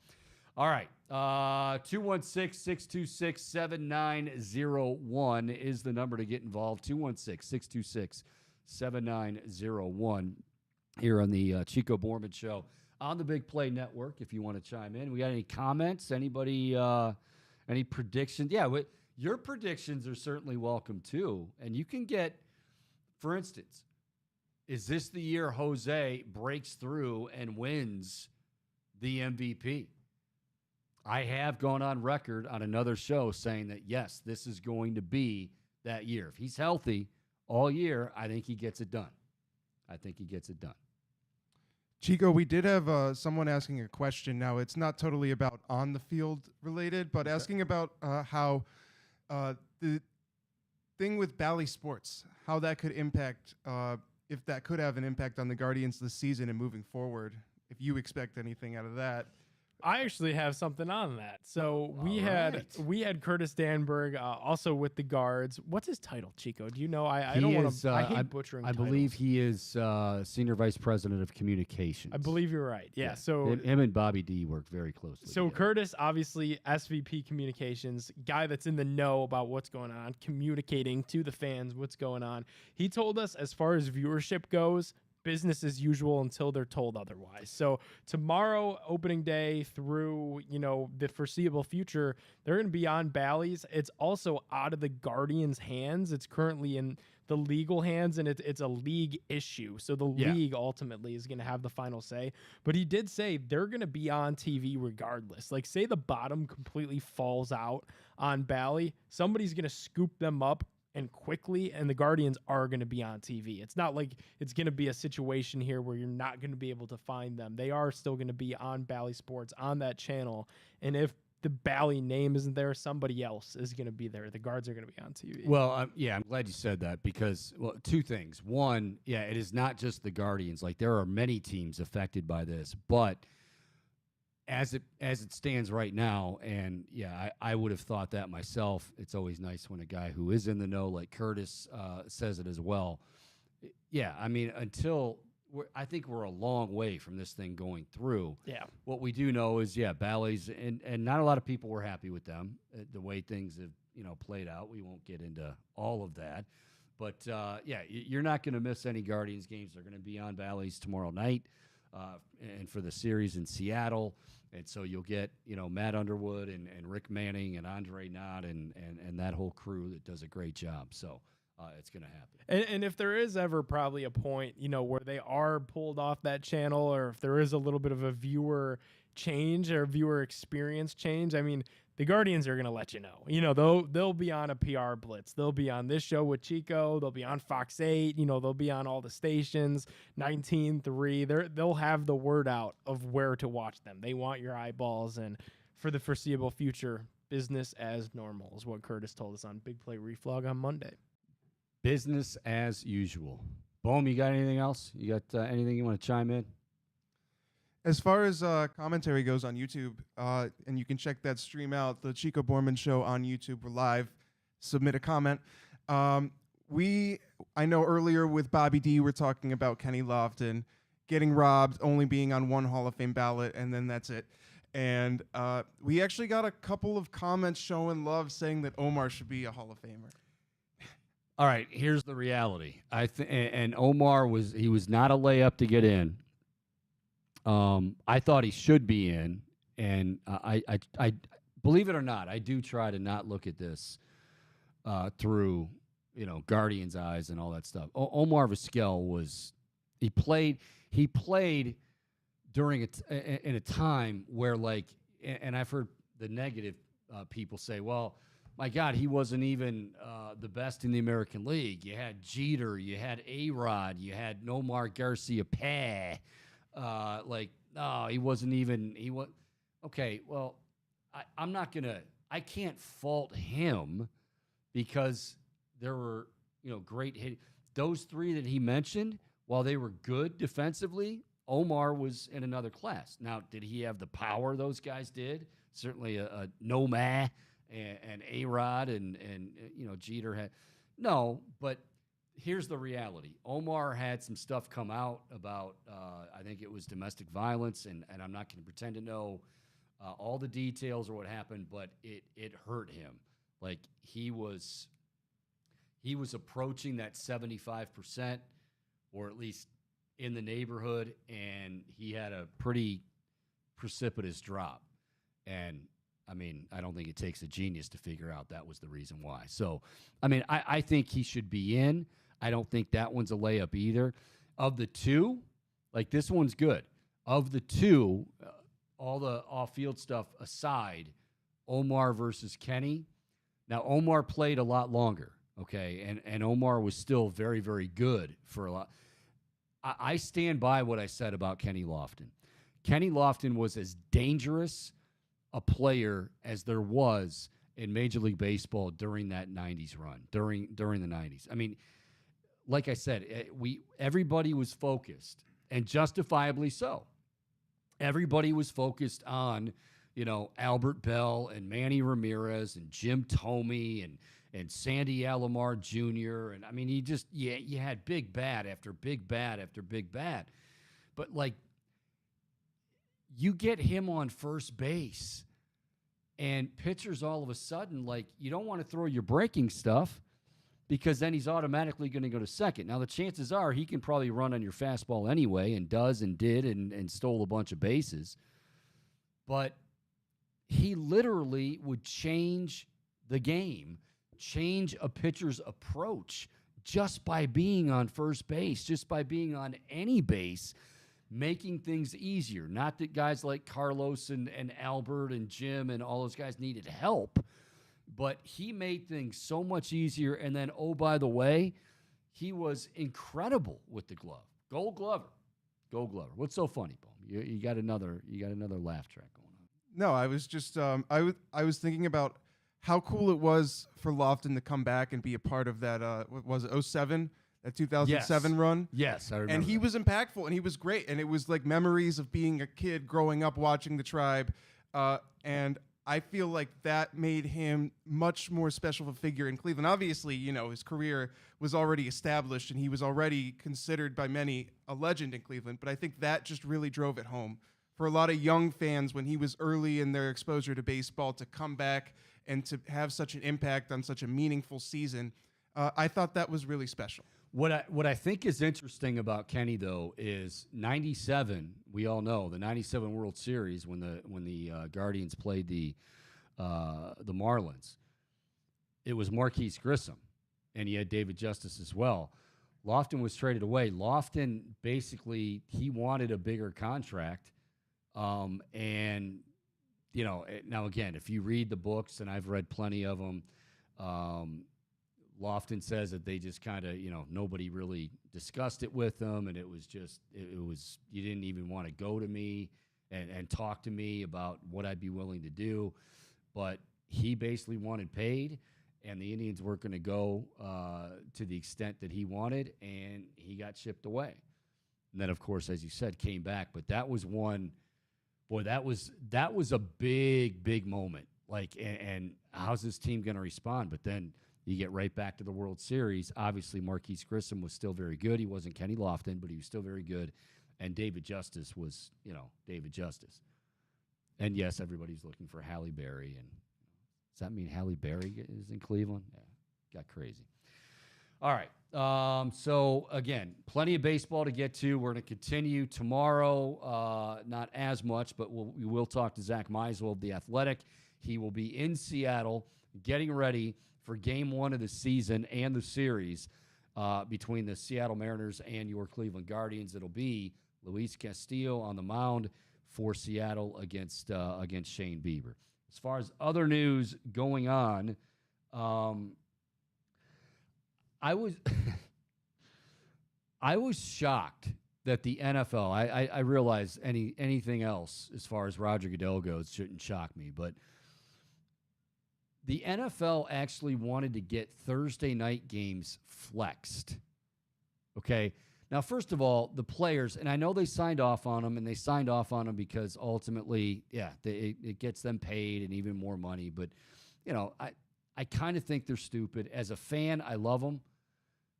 All right, 216-626-7901 is the number to get involved. 216-626-7901 here on the Chico Bormann Show on the Big Play Network. If you want to chime in, we got any comments? Anybody? Any predictions? Yeah, your predictions are certainly welcome too. And you can get, for instance, is this the year Jose breaks through and wins the MVP? I have gone on record on another show saying that, yes, this is going to be that year. If he's healthy all year, I think he gets it done. Chico, we did have someone asking a question. Now, it's not totally about on the field related, but asking about how the thing with Bally Sports, how that could impact, if that could have an impact on the Guardians this season and moving forward, if you expect anything out of that. I actually have something on that. So we had Curtis Danberg also with the Guards. What's his title, Chico? Do you know? I don't want to. I hate butchering. I believe he is Senior Vice President of Communications. I believe you're right. Yeah. So him and Bobby D work very closely. So together. Curtis, obviously SVP Communications, guy that's in the know about what's going on, communicating to the fans what's going on. He told us as far as viewership goes, business as usual until they're told otherwise. So tomorrow, opening day through, the foreseeable future, they're going to be on Bally's. It's also out of the Guardians' hands. It's currently in the legal hands, and it's a league issue. So the league ultimately is going to have the final say. But he did say they're going to be on TV regardless. Like, say the bottom completely falls out on Bally, somebody's going to scoop them up and quickly, and the Guardians are going to be on TV. It's not like it's going to be a situation here where you're not going to be able to find them. They are still going to be on Bally Sports, on that channel. And if the Bally name isn't there, somebody else is going to be there. The Guards are going to be on TV. Well, I'm glad you said that because, well, two things. One, it is not just the Guardians. Like, there are many teams affected by this, but as it stands right now, and I would have thought that myself. It's always nice when a guy who is in the know, like Curtis, says it as well. Yeah, I mean, I think we're a long way from this thing going through. Yeah. What we do know is, Bally's, and not a lot of people were happy with them, the way things have played out. We won't get into all of that. But, you're not going to miss any Guardians games. They're going to be on Bally's tomorrow night and for the series in Seattle. And so you'll get, Matt Underwood and Rick Manning and Andre Knott and that whole crew that does a great job. So it's going to happen. And if there is ever probably a point, where they are pulled off that channel, or if there is a little bit of a viewer change or viewer experience change, I mean, the Guardians are going to let you know. They'll be on a PR blitz. They'll be on this show with Chico. They'll be on Fox 8. They'll be on all the stations, 19.3. They'll have the word out of where to watch them. They want your eyeballs, and for the foreseeable future, business as normal is what Curtis told us on Big Play Reflog on Monday. Business as usual. Boom, you got anything else? You got anything you want to chime in? As far as commentary goes on YouTube, and you can check that stream out, the Chico Bormann Show on YouTube. We're live. Submit a comment. I know earlier with Bobby D, we're talking about Kenny Lofton getting robbed, only being on one Hall of Fame ballot, and then that's it. And we actually got a couple of comments showing love, saying that Omar should be a Hall of Famer. All right, here's the reality. And Omar was not a layup to get in. I thought he should be in, and I believe it or not, I do try to not look at this through Guardians' eyes and all that stuff. Omar Vizquel he played during in a time where, like, and I've heard the negative people say, well, my God, he wasn't even the best in the American League. You had Jeter, you had A-Rod, you had Nomar Garcia-Paz. He wasn't even, okay, well, I can't fault him because there were, great hit. Those three that he mentioned, while they were good defensively, Omar was in another class. Now, did he have the power those guys did? Certainly a Nomar and A-Rod and Jeter had. No, but here's the reality. Omar had some stuff come out about, I think it was domestic violence, and I'm not going to pretend to know all the details or what happened, but it hurt him. Like, he was approaching that 75%, or at least in the neighborhood, and he had a pretty precipitous drop. And I mean, I don't think it takes a genius to figure out that was the reason why. So, I mean, I think he should be in. I don't think that one's a layup either. Of the two, like, this one's good. Of the two, all the off-field stuff aside, Omar versus Kenny. Now, Omar played a lot longer, okay? And Omar was still very, very good for a lot. I stand by what I said about Kenny Lofton. Kenny Lofton was as dangerous a player as there was in Major League Baseball during that 90s run, during the 90s. I mean, like I said, everybody was focused, and justifiably so. Everybody was focused on, Albert Bell and Manny Ramirez and Jim Thome and Sandy Alomar Jr. And I mean, you had big bat after big bat after big bat. But, like, you get him on first base, and pitchers all of a sudden, like, you don't want to throw your breaking stuff, because then he's automatically going to go to second. Now, the chances are he can probably run on your fastball anyway, and does and did and stole a bunch of bases. But he literally would change the game, change a pitcher's approach just by being on first base, just by being on any base, making things easier. Not that guys like Carlos and Albert and Jim and all those guys needed help, but he made things so much easier. And then, oh, by the way, he was incredible with the glove. Gold Glover. Gold Glover. What's so funny, Boom? You got another laugh track going on. No, I was just I was thinking about how cool it was for Lofton to come back and be a part of that. What was it, 07? That 2007 run? Yes, I remember. And he was impactful, and he was great. And it was like memories of being a kid growing up watching the Tribe. And I feel like that made him much more special of a figure in Cleveland. Obviously, you know, his career was already established, and he was already considered by many a legend in Cleveland. But I think that just really drove it home for a lot of young fans when he was early in their exposure to baseball to come back and to have such an impact on such a meaningful season. I thought that was really special. What I think is interesting about Kenny, though, is 97. We all know the 97 World Series when the Guardians played the Marlins. It was Marquise Grissom, and he had David Justice as well. Lofton was traded away. Lofton basically he wanted a bigger contract, and you know, now again, if you read the books, and I've read plenty of them. Lofton says that they just kind of, you know, nobody really discussed it with them, and it was just, it was, you didn't even want to go to me and talk to me about what I'd be willing to do. But he basically wanted paid, and the Indians weren't going to go to the extent that he wanted, and he got shipped away. And then, of course, as you said, came back. But that was one, boy, that was a big moment. Like, and how's this team going to respond? But then you get right back to the World Series. Obviously, Marquise Grissom was still very good. He wasn't Kenny Lofton, but he was still very good. And David Justice was, you know, David Justice. And, yes, everybody's looking for Halle Berry. And does that mean Halle Berry is in Cleveland? Yeah, got crazy. All right. So, again, plenty of baseball to get to. We're going to continue tomorrow. Not as much, but we will talk to Zach Meisel of The Athletic. He will be in Seattle getting ready for game one of the season and the series between the Seattle Mariners and your Cleveland Guardians. It'll be Luis Castillo on the mound for Seattle against Shane Bieber. As far as other news going on, I was I was shocked that the NFL. I realize anything else as far as Roger Goodell goes shouldn't shock me, but the NFL actually wanted to get Thursday night games flexed. Okay. Now, first of all, the players, and I know they signed off on them, and they signed off on them because ultimately, yeah, it gets them paid and even more money. But, you know, I kind of think they're stupid. As a fan, I love them.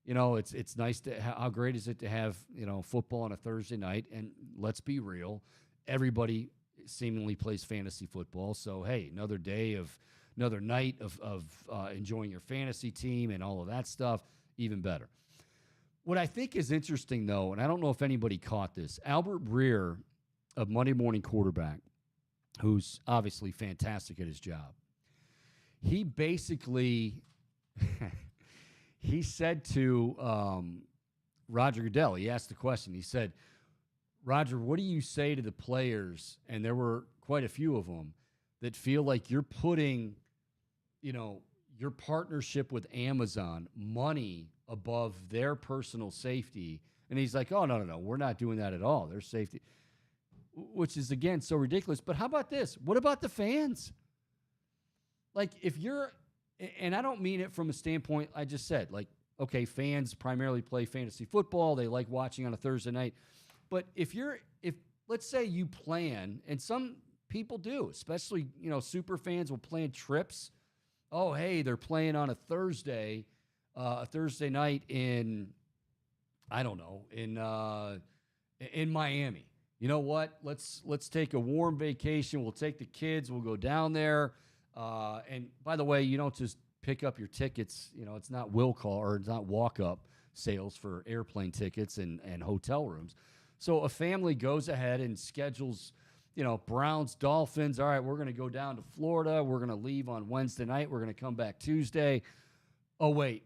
You know, it's nice to how great is it to have, you know, football on a Thursday night? And let's be real, everybody seemingly plays fantasy football. So, hey, another night of enjoying your fantasy team and all of that stuff, even better. What I think is interesting, though, and I don't know if anybody caught this, Albert Breer of Monday Morning Quarterback, who's obviously fantastic at his job, he basically he said to Roger Goodell, he asked the question, he said, Roger, what do you say to the players, and there were quite a few of them, that feel like you're putting, you know, your partnership with Amazon money above their personal safety? And he's like, oh, no, we're not doing that at all. Their safety, which is, again, so ridiculous. But how about this? What about the fans? Like, if you're, and I don't mean it from a standpoint I just said, like, okay, fans primarily play fantasy football. They like watching on a Thursday night. But if let's say you plan, and some people do, especially, you know, super fans will plan trips. Oh, hey, they're playing on a Thursday night in, I don't know, in Miami. You know what? Let's take a warm vacation. We'll take the kids. We'll go down there. And by the way, you don't just pick up your tickets. You know, it's not will call or it's not walk up sales for airplane tickets and hotel rooms. So a family goes ahead and schedules, you know, Browns, Dolphins. All right, we're going to go down to Florida. We're going to leave on Wednesday night. We're going to come back Tuesday. Oh, wait,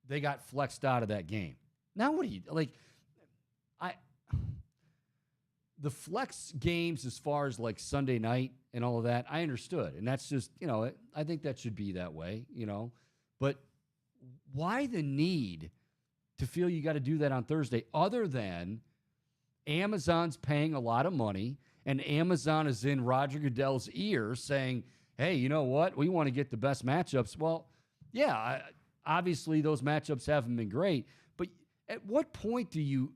they got flexed out of that game. Now what do you, like, the flex games as far as like Sunday night and all of that, I understood. And that's just, you know, I think that should be that way, you know. But why the need to feel you got to do that on Thursday other than Amazon's paying a lot of money and Amazon is in Roger Goodell's ear saying, hey, you know what? We want to get the best matchups. Well, yeah, obviously those matchups haven't been great. But at what point do you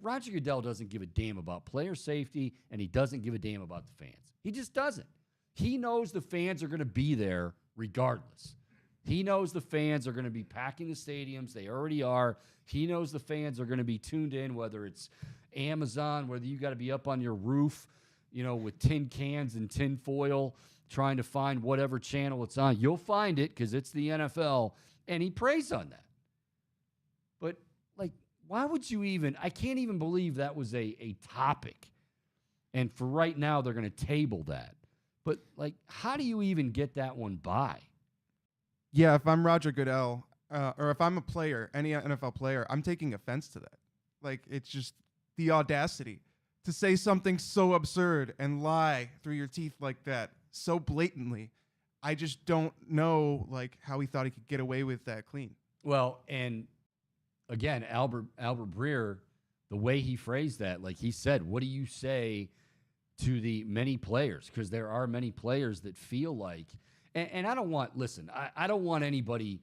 Roger Goodell doesn't give a damn about player safety, and he doesn't give a damn about the fans. He just doesn't. He knows the fans are going to be there regardless. He knows the fans are going to be packing the stadiums. They already are. He knows the fans are going to be tuned in, whether it's Amazon, whether you got to be up on your roof, you know, with tin cans and tin foil trying to find whatever channel it's on. You'll find it because it's the NFL, and he preys on that. But, like, why would you even – I can't even believe that was a topic. And for right now, they're going to table that. But, like, how do you even get that one by? Yeah, if I'm Roger Goodell, or if I'm a player, any NFL player, I'm taking offense to that. Like, it's just the audacity to say something so absurd and lie through your teeth like that so blatantly. I just don't know, like, how he thought he could get away with that clean. Well, and – again, Albert Breer, the way he phrased that, like he said, what do you say to the many players? Because there are many players that feel like, and I don't want, listen, I don't want anybody,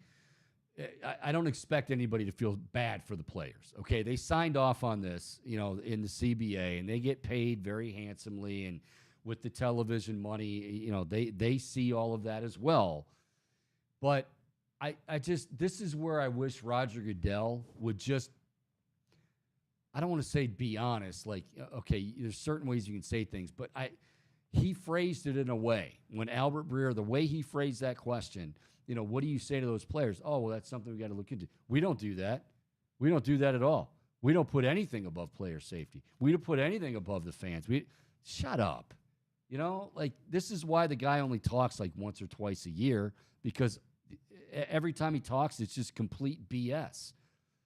I don't expect anybody to feel bad for the players, okay? They signed off on this, you know, in the CBA, and they get paid very handsomely, and with the television money, you know, they see all of that as well. But I just, this is where I wish Roger Goodell would just, I don't want to say be honest, like, okay, there's certain ways you can say things, but he phrased it in a way, when Albert Breer, the way he phrased that question, you know, what do you say to those players? Oh, well, that's something we got to look into. We don't do that. We don't do that at all. We don't put anything above player safety. We don't put anything above the fans. Shut up. You know, like, this is why the guy only talks like once or twice a year, because every time he talks, it's just complete BS.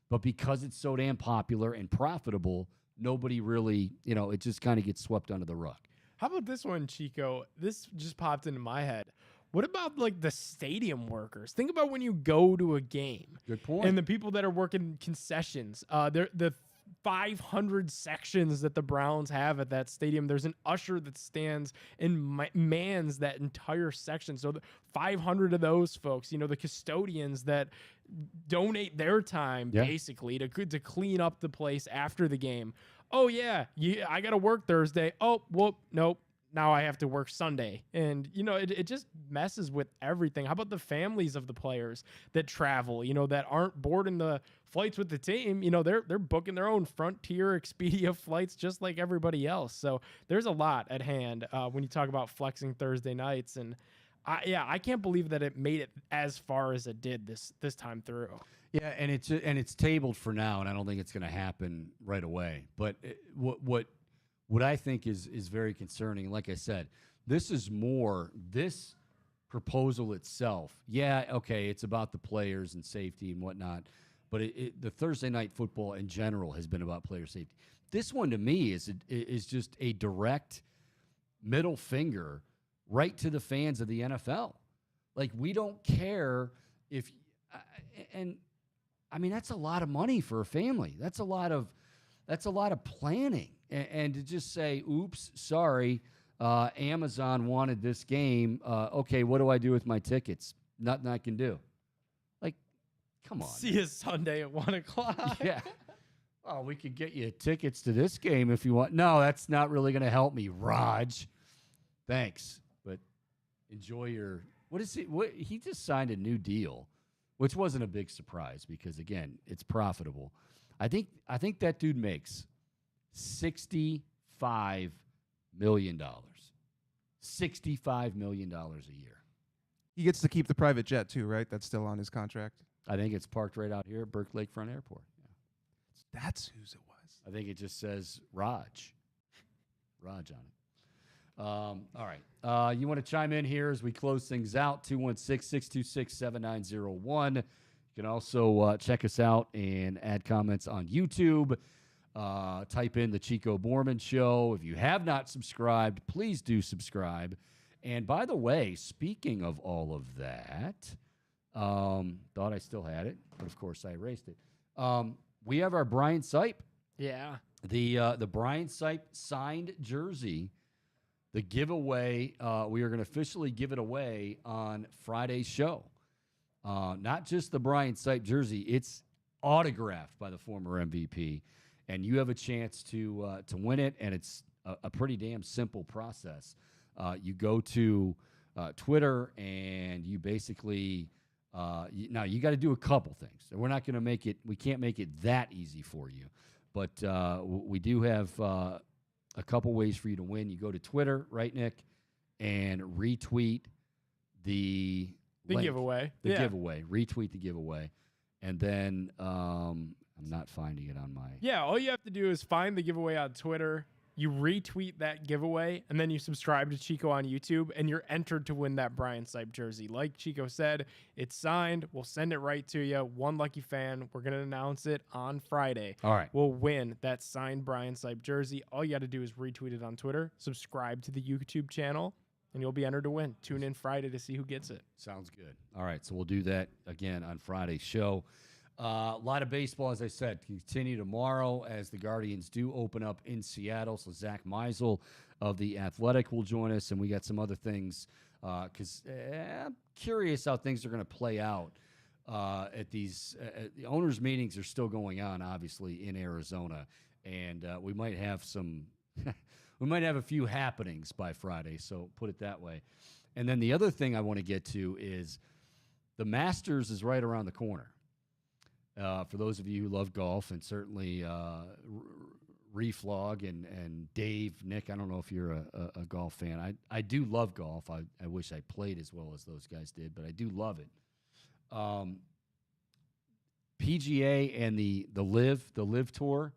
But because it's so damn popular and profitable, nobody really, you know, it just kind of gets swept under the rug. How about this one, Chico? This just popped into my head. What about, like, the stadium workers? Think about when you go to a game. Good point. And the people that are working concessions. The 500 sections that the Browns have at that stadium. There's an usher that stands and mans that entire section. So 500 of those folks, you know, the custodians that donate their time basically to clean up the place after the game. Oh, yeah, I got to work Thursday. Oh, whoop, nope. Now I have to work Sunday. And, you know, it just messes with everything. How about the families of the players that travel, you know, that aren't boarding the flights with the team? You know, they're booking their own Frontier, Expedia flights just like everybody else. So there's a lot at hand when you talk about flexing Thursday nights. And, I can't believe that it made it as far as it did this time through. Yeah, and it's tabled for now, and I don't think it's going to happen right away. But what I think is very concerning, like I said, this proposal itself, yeah, okay, it's about the players and safety and whatnot, but the Thursday night football in general has been about player safety. This one to me is just a direct middle finger right to the fans of the NFL. Like, we don't care if, and I mean, that's a lot of money for a family. That's a lot of planning. And to just say, oops, sorry, Amazon wanted this game. Okay, what do I do with my tickets? Nothing I can do. Like, come on. See you Sunday at 1 o'clock. Yeah. Oh, we could get you tickets to this game if you want. No, that's not really going to help me, Raj. Thanks. But enjoy your – what he just signed a new deal, which wasn't a big surprise because, again, it's profitable. I think that dude makes $65 million. $65 million a year. He gets to keep the private jet too, right? That's still on his contract. I think it's parked right out here at Burke Lakefront Airport. Yeah. That's whose it was. I think it just says Raj on it. All right. You want to chime in here as we close things out? 216-626-7901. You can also check us out and add comments on YouTube. Type in the Chico Bormann Show. If you have not subscribed, please do subscribe. And by the way, speaking of all of that, thought I still had it, but of course I erased it. We have our Brian Sipe. Yeah. The Brian Sipe signed jersey, the giveaway. We are going to officially give it away on Friday's show. Not just the Brian Sipe jersey; it's autographed by the former MVP, and you have a chance to win it. And it's a pretty damn simple process. You go to Twitter, and you basically now you got to do a couple things. We're not going to make it. We can't make it that easy for you. But we do have a couple ways for you to win. You go to Twitter, right, Nick, and retweet the link, giveaway. The giveaway. Retweet the giveaway. And then I'm not finding it on my... Yeah, all you have to do is find the giveaway on Twitter. You retweet that giveaway, and then you subscribe to Chico on YouTube, and you're entered to win that Brian Sipe jersey. Like Chico said, it's signed. We'll send it right to you. One lucky fan. We're going to announce it on Friday. All right. We'll win that signed Brian Sipe jersey. All you got to do is retweet it on Twitter, subscribe to the YouTube channel, and you'll be entered to win. Tune in Friday to see who gets it. Sounds good. All right, so we'll do that again on Friday's show. A lot of baseball, as I said, continue tomorrow as the Guardians do open up in Seattle. So Zach Meisel of The Athletic will join us, and we got some other things because I'm curious how things are going to play out at these the owners' meetings are still going on, obviously, in Arizona, and we might have some we might have a few happenings by Friday, so put it that way. And then the other thing I want to get to is the Masters is right around the corner. For those of you who love golf, and certainly Reflog and Dave, Nick, I don't know if you're a golf fan. I do love golf. I wish I played as well as those guys did, but I do love it. PGA and the Live Tour,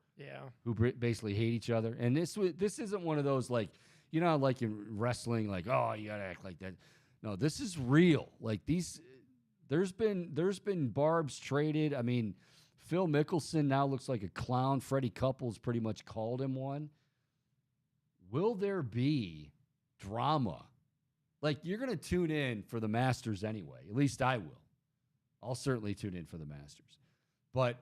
who basically hate each other. And this isn't one of those like in wrestling, like, oh, you gotta act like that. No, this is real. Like these. There's been barbs traded. I mean, Phil Mickelson now looks like a clown. Freddie Couples pretty much called him one. Will there be drama? Like, you're going to tune in for the Masters anyway. At least I will. I'll certainly tune in for the Masters. But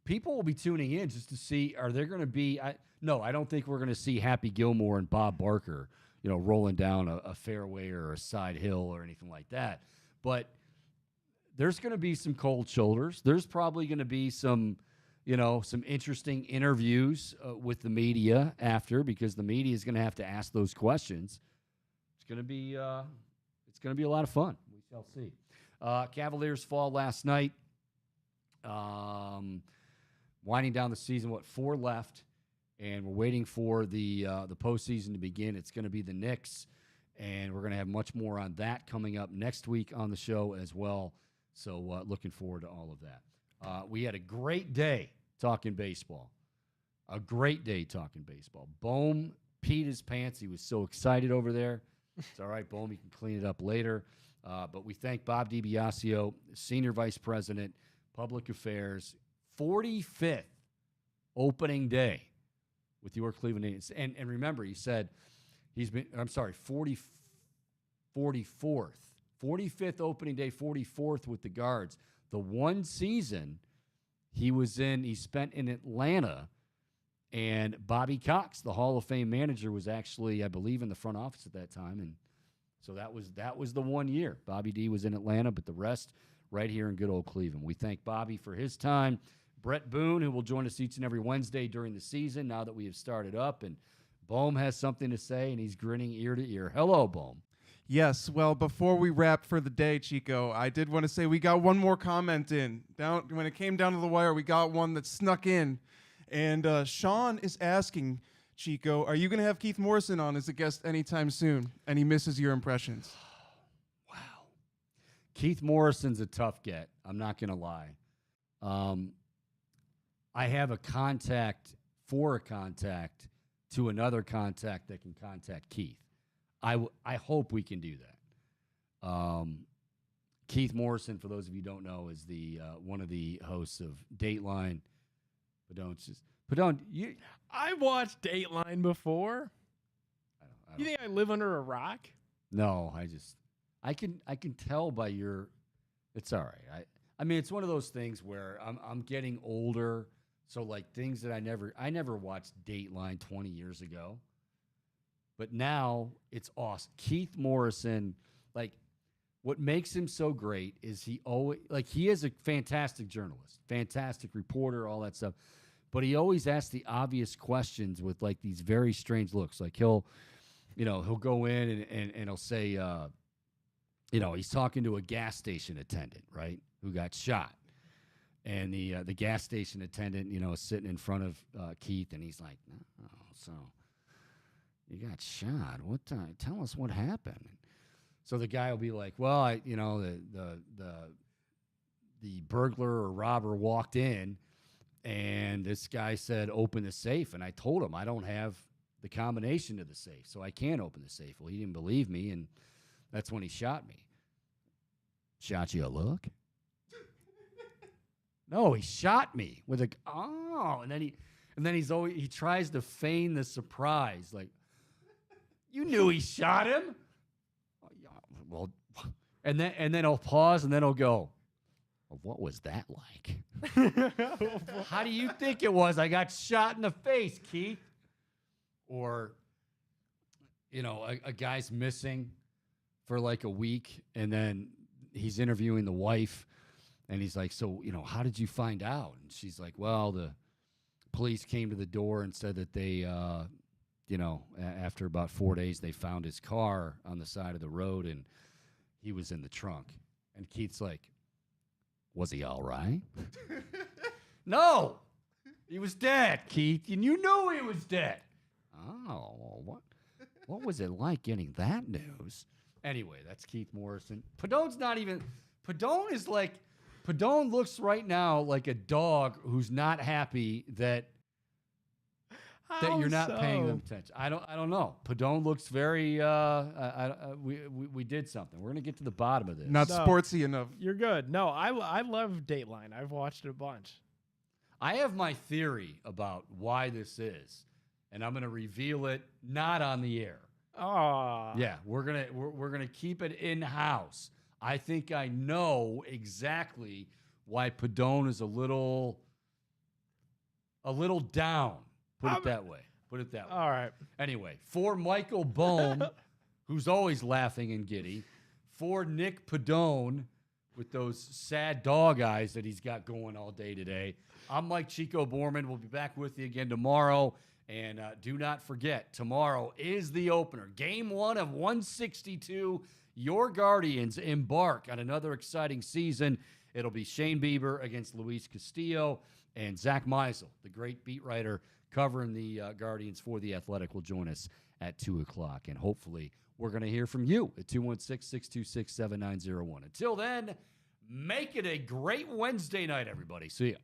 people will be tuning in just to see, are there going to be no, I don't think we're going to see Happy Gilmore and Bob Barker rolling down a fairway or a side hill or anything like that. But there's going to be some cold shoulders. There's probably going to be some interesting interviews with the media after, because the media is going to have to ask those questions. It's going to be a lot of fun. We shall see. Cavaliers fall last night. Winding down the season, 4 left? And we're waiting for the postseason to begin. It's going to be the Knicks, and we're going to have much more on that coming up next week on the show as well. So looking forward to all of that. We had a great day talking baseball. Bohm peed his pants. He was so excited over there. It's all right, Bohm. You can clean it up later. But we thank Bob Dibiasio, Senior Vice President, Public Affairs, 45th opening day with your Cleveland Indians. And remember, he said 45th opening day, 44th with the Guards. The one season he spent in Atlanta, and Bobby Cox, the Hall of Fame manager, was actually, I believe, in the front office at that time. And so that was the 1 year. Bobby D was in Atlanta, but the rest right here in good old Cleveland. We thank Bobby for his time. Bret Boone, who will join us each and every Wednesday during the season now that we have started up. And Bohm has something to say, and he's grinning ear to ear. Hello, Bohm. Yes, well, before we wrap for the day, Chico, I did want to say we got one more comment in. When it came down to the wire, we got one that snuck in. And Sean is asking, Chico, are you going to have Keith Morrison on as a guest anytime soon? And he misses your impressions. Keith Morrison's a tough get. I'm not going to lie. I have a contact to another contact that can contact Keith. I hope we can do that. Keith Morrison, for those of you who don't know, is the one of the hosts of Dateline. I watched Dateline before. You think I live under a rock? No, I can tell by your. It's all right. I mean, it's one of those things where I'm getting older, so like things that I never watched Dateline 20 years ago, but now it's awesome. Keith Morrison, like, what makes him so great is he is a fantastic journalist, fantastic reporter, all that stuff, but he always asks the obvious questions with like these very strange looks. Like he'll go in and he'll say, he's talking to a gas station attendant, right, who got shot. And the gas station attendant, is sitting in front of Keith, and he's like, "Oh, so you got shot? What? Tell us what happened." So the guy will be like, "Well, the burglar or robber walked in, and this guy said open the safe, and I told him I don't have the combination to the safe, so I can't open the safe. Well, he didn't believe me, and that's when he shot me." Shot you a look? No, he shot me with and then he tries to feign the surprise, like, you knew he shot him. Oh, yeah, well, and then he'll pause, and then he'll go, well, what was that like? How do you think it was? I got shot in the face, Keith. Or, a guy's missing for like a week, and then he's interviewing the wife. And he's like, so, how did you find out? And she's like, well, the police came to the door and said that they, after about 4 days, they found his car on the side of the road, and he was in the trunk. And Keith's like, was he all right? No, he was dead, Keith. And you knew he was dead. Oh, well, what was it like getting that news? Anyway, that's Keith Morrison. Padone looks right now like a dog who's not happy that you're not paying them attention. I don't know. Padone looks very. We did something. We're gonna get to the bottom of this. Not sportsy enough. You're good. No, I love Dateline. I've watched it a bunch. I have my theory about why this is, and I'm gonna reveal it not on the air. Oh. Yeah, we're gonna keep it in house. I think I know exactly why Padone is a little down. Put it that way. All right. Anyway, for Michael Bohm, who's always laughing and giddy, for Nick Padone with those sad dog eyes that he's got going all day today, I'm Mike Chico Bormann. We'll be back with you again tomorrow. And do not forget, tomorrow is the opener. Game 1 of 162. Your Guardians embark on another exciting season. It'll be Shane Bieber against Luis Castillo, and Zach Meisel, the great beat writer covering the Guardians for The Athletic, will join us at 2 o'clock. And hopefully we're going to hear from you at 216-626-7901. Until then, make it a great Wednesday night, everybody. See ya.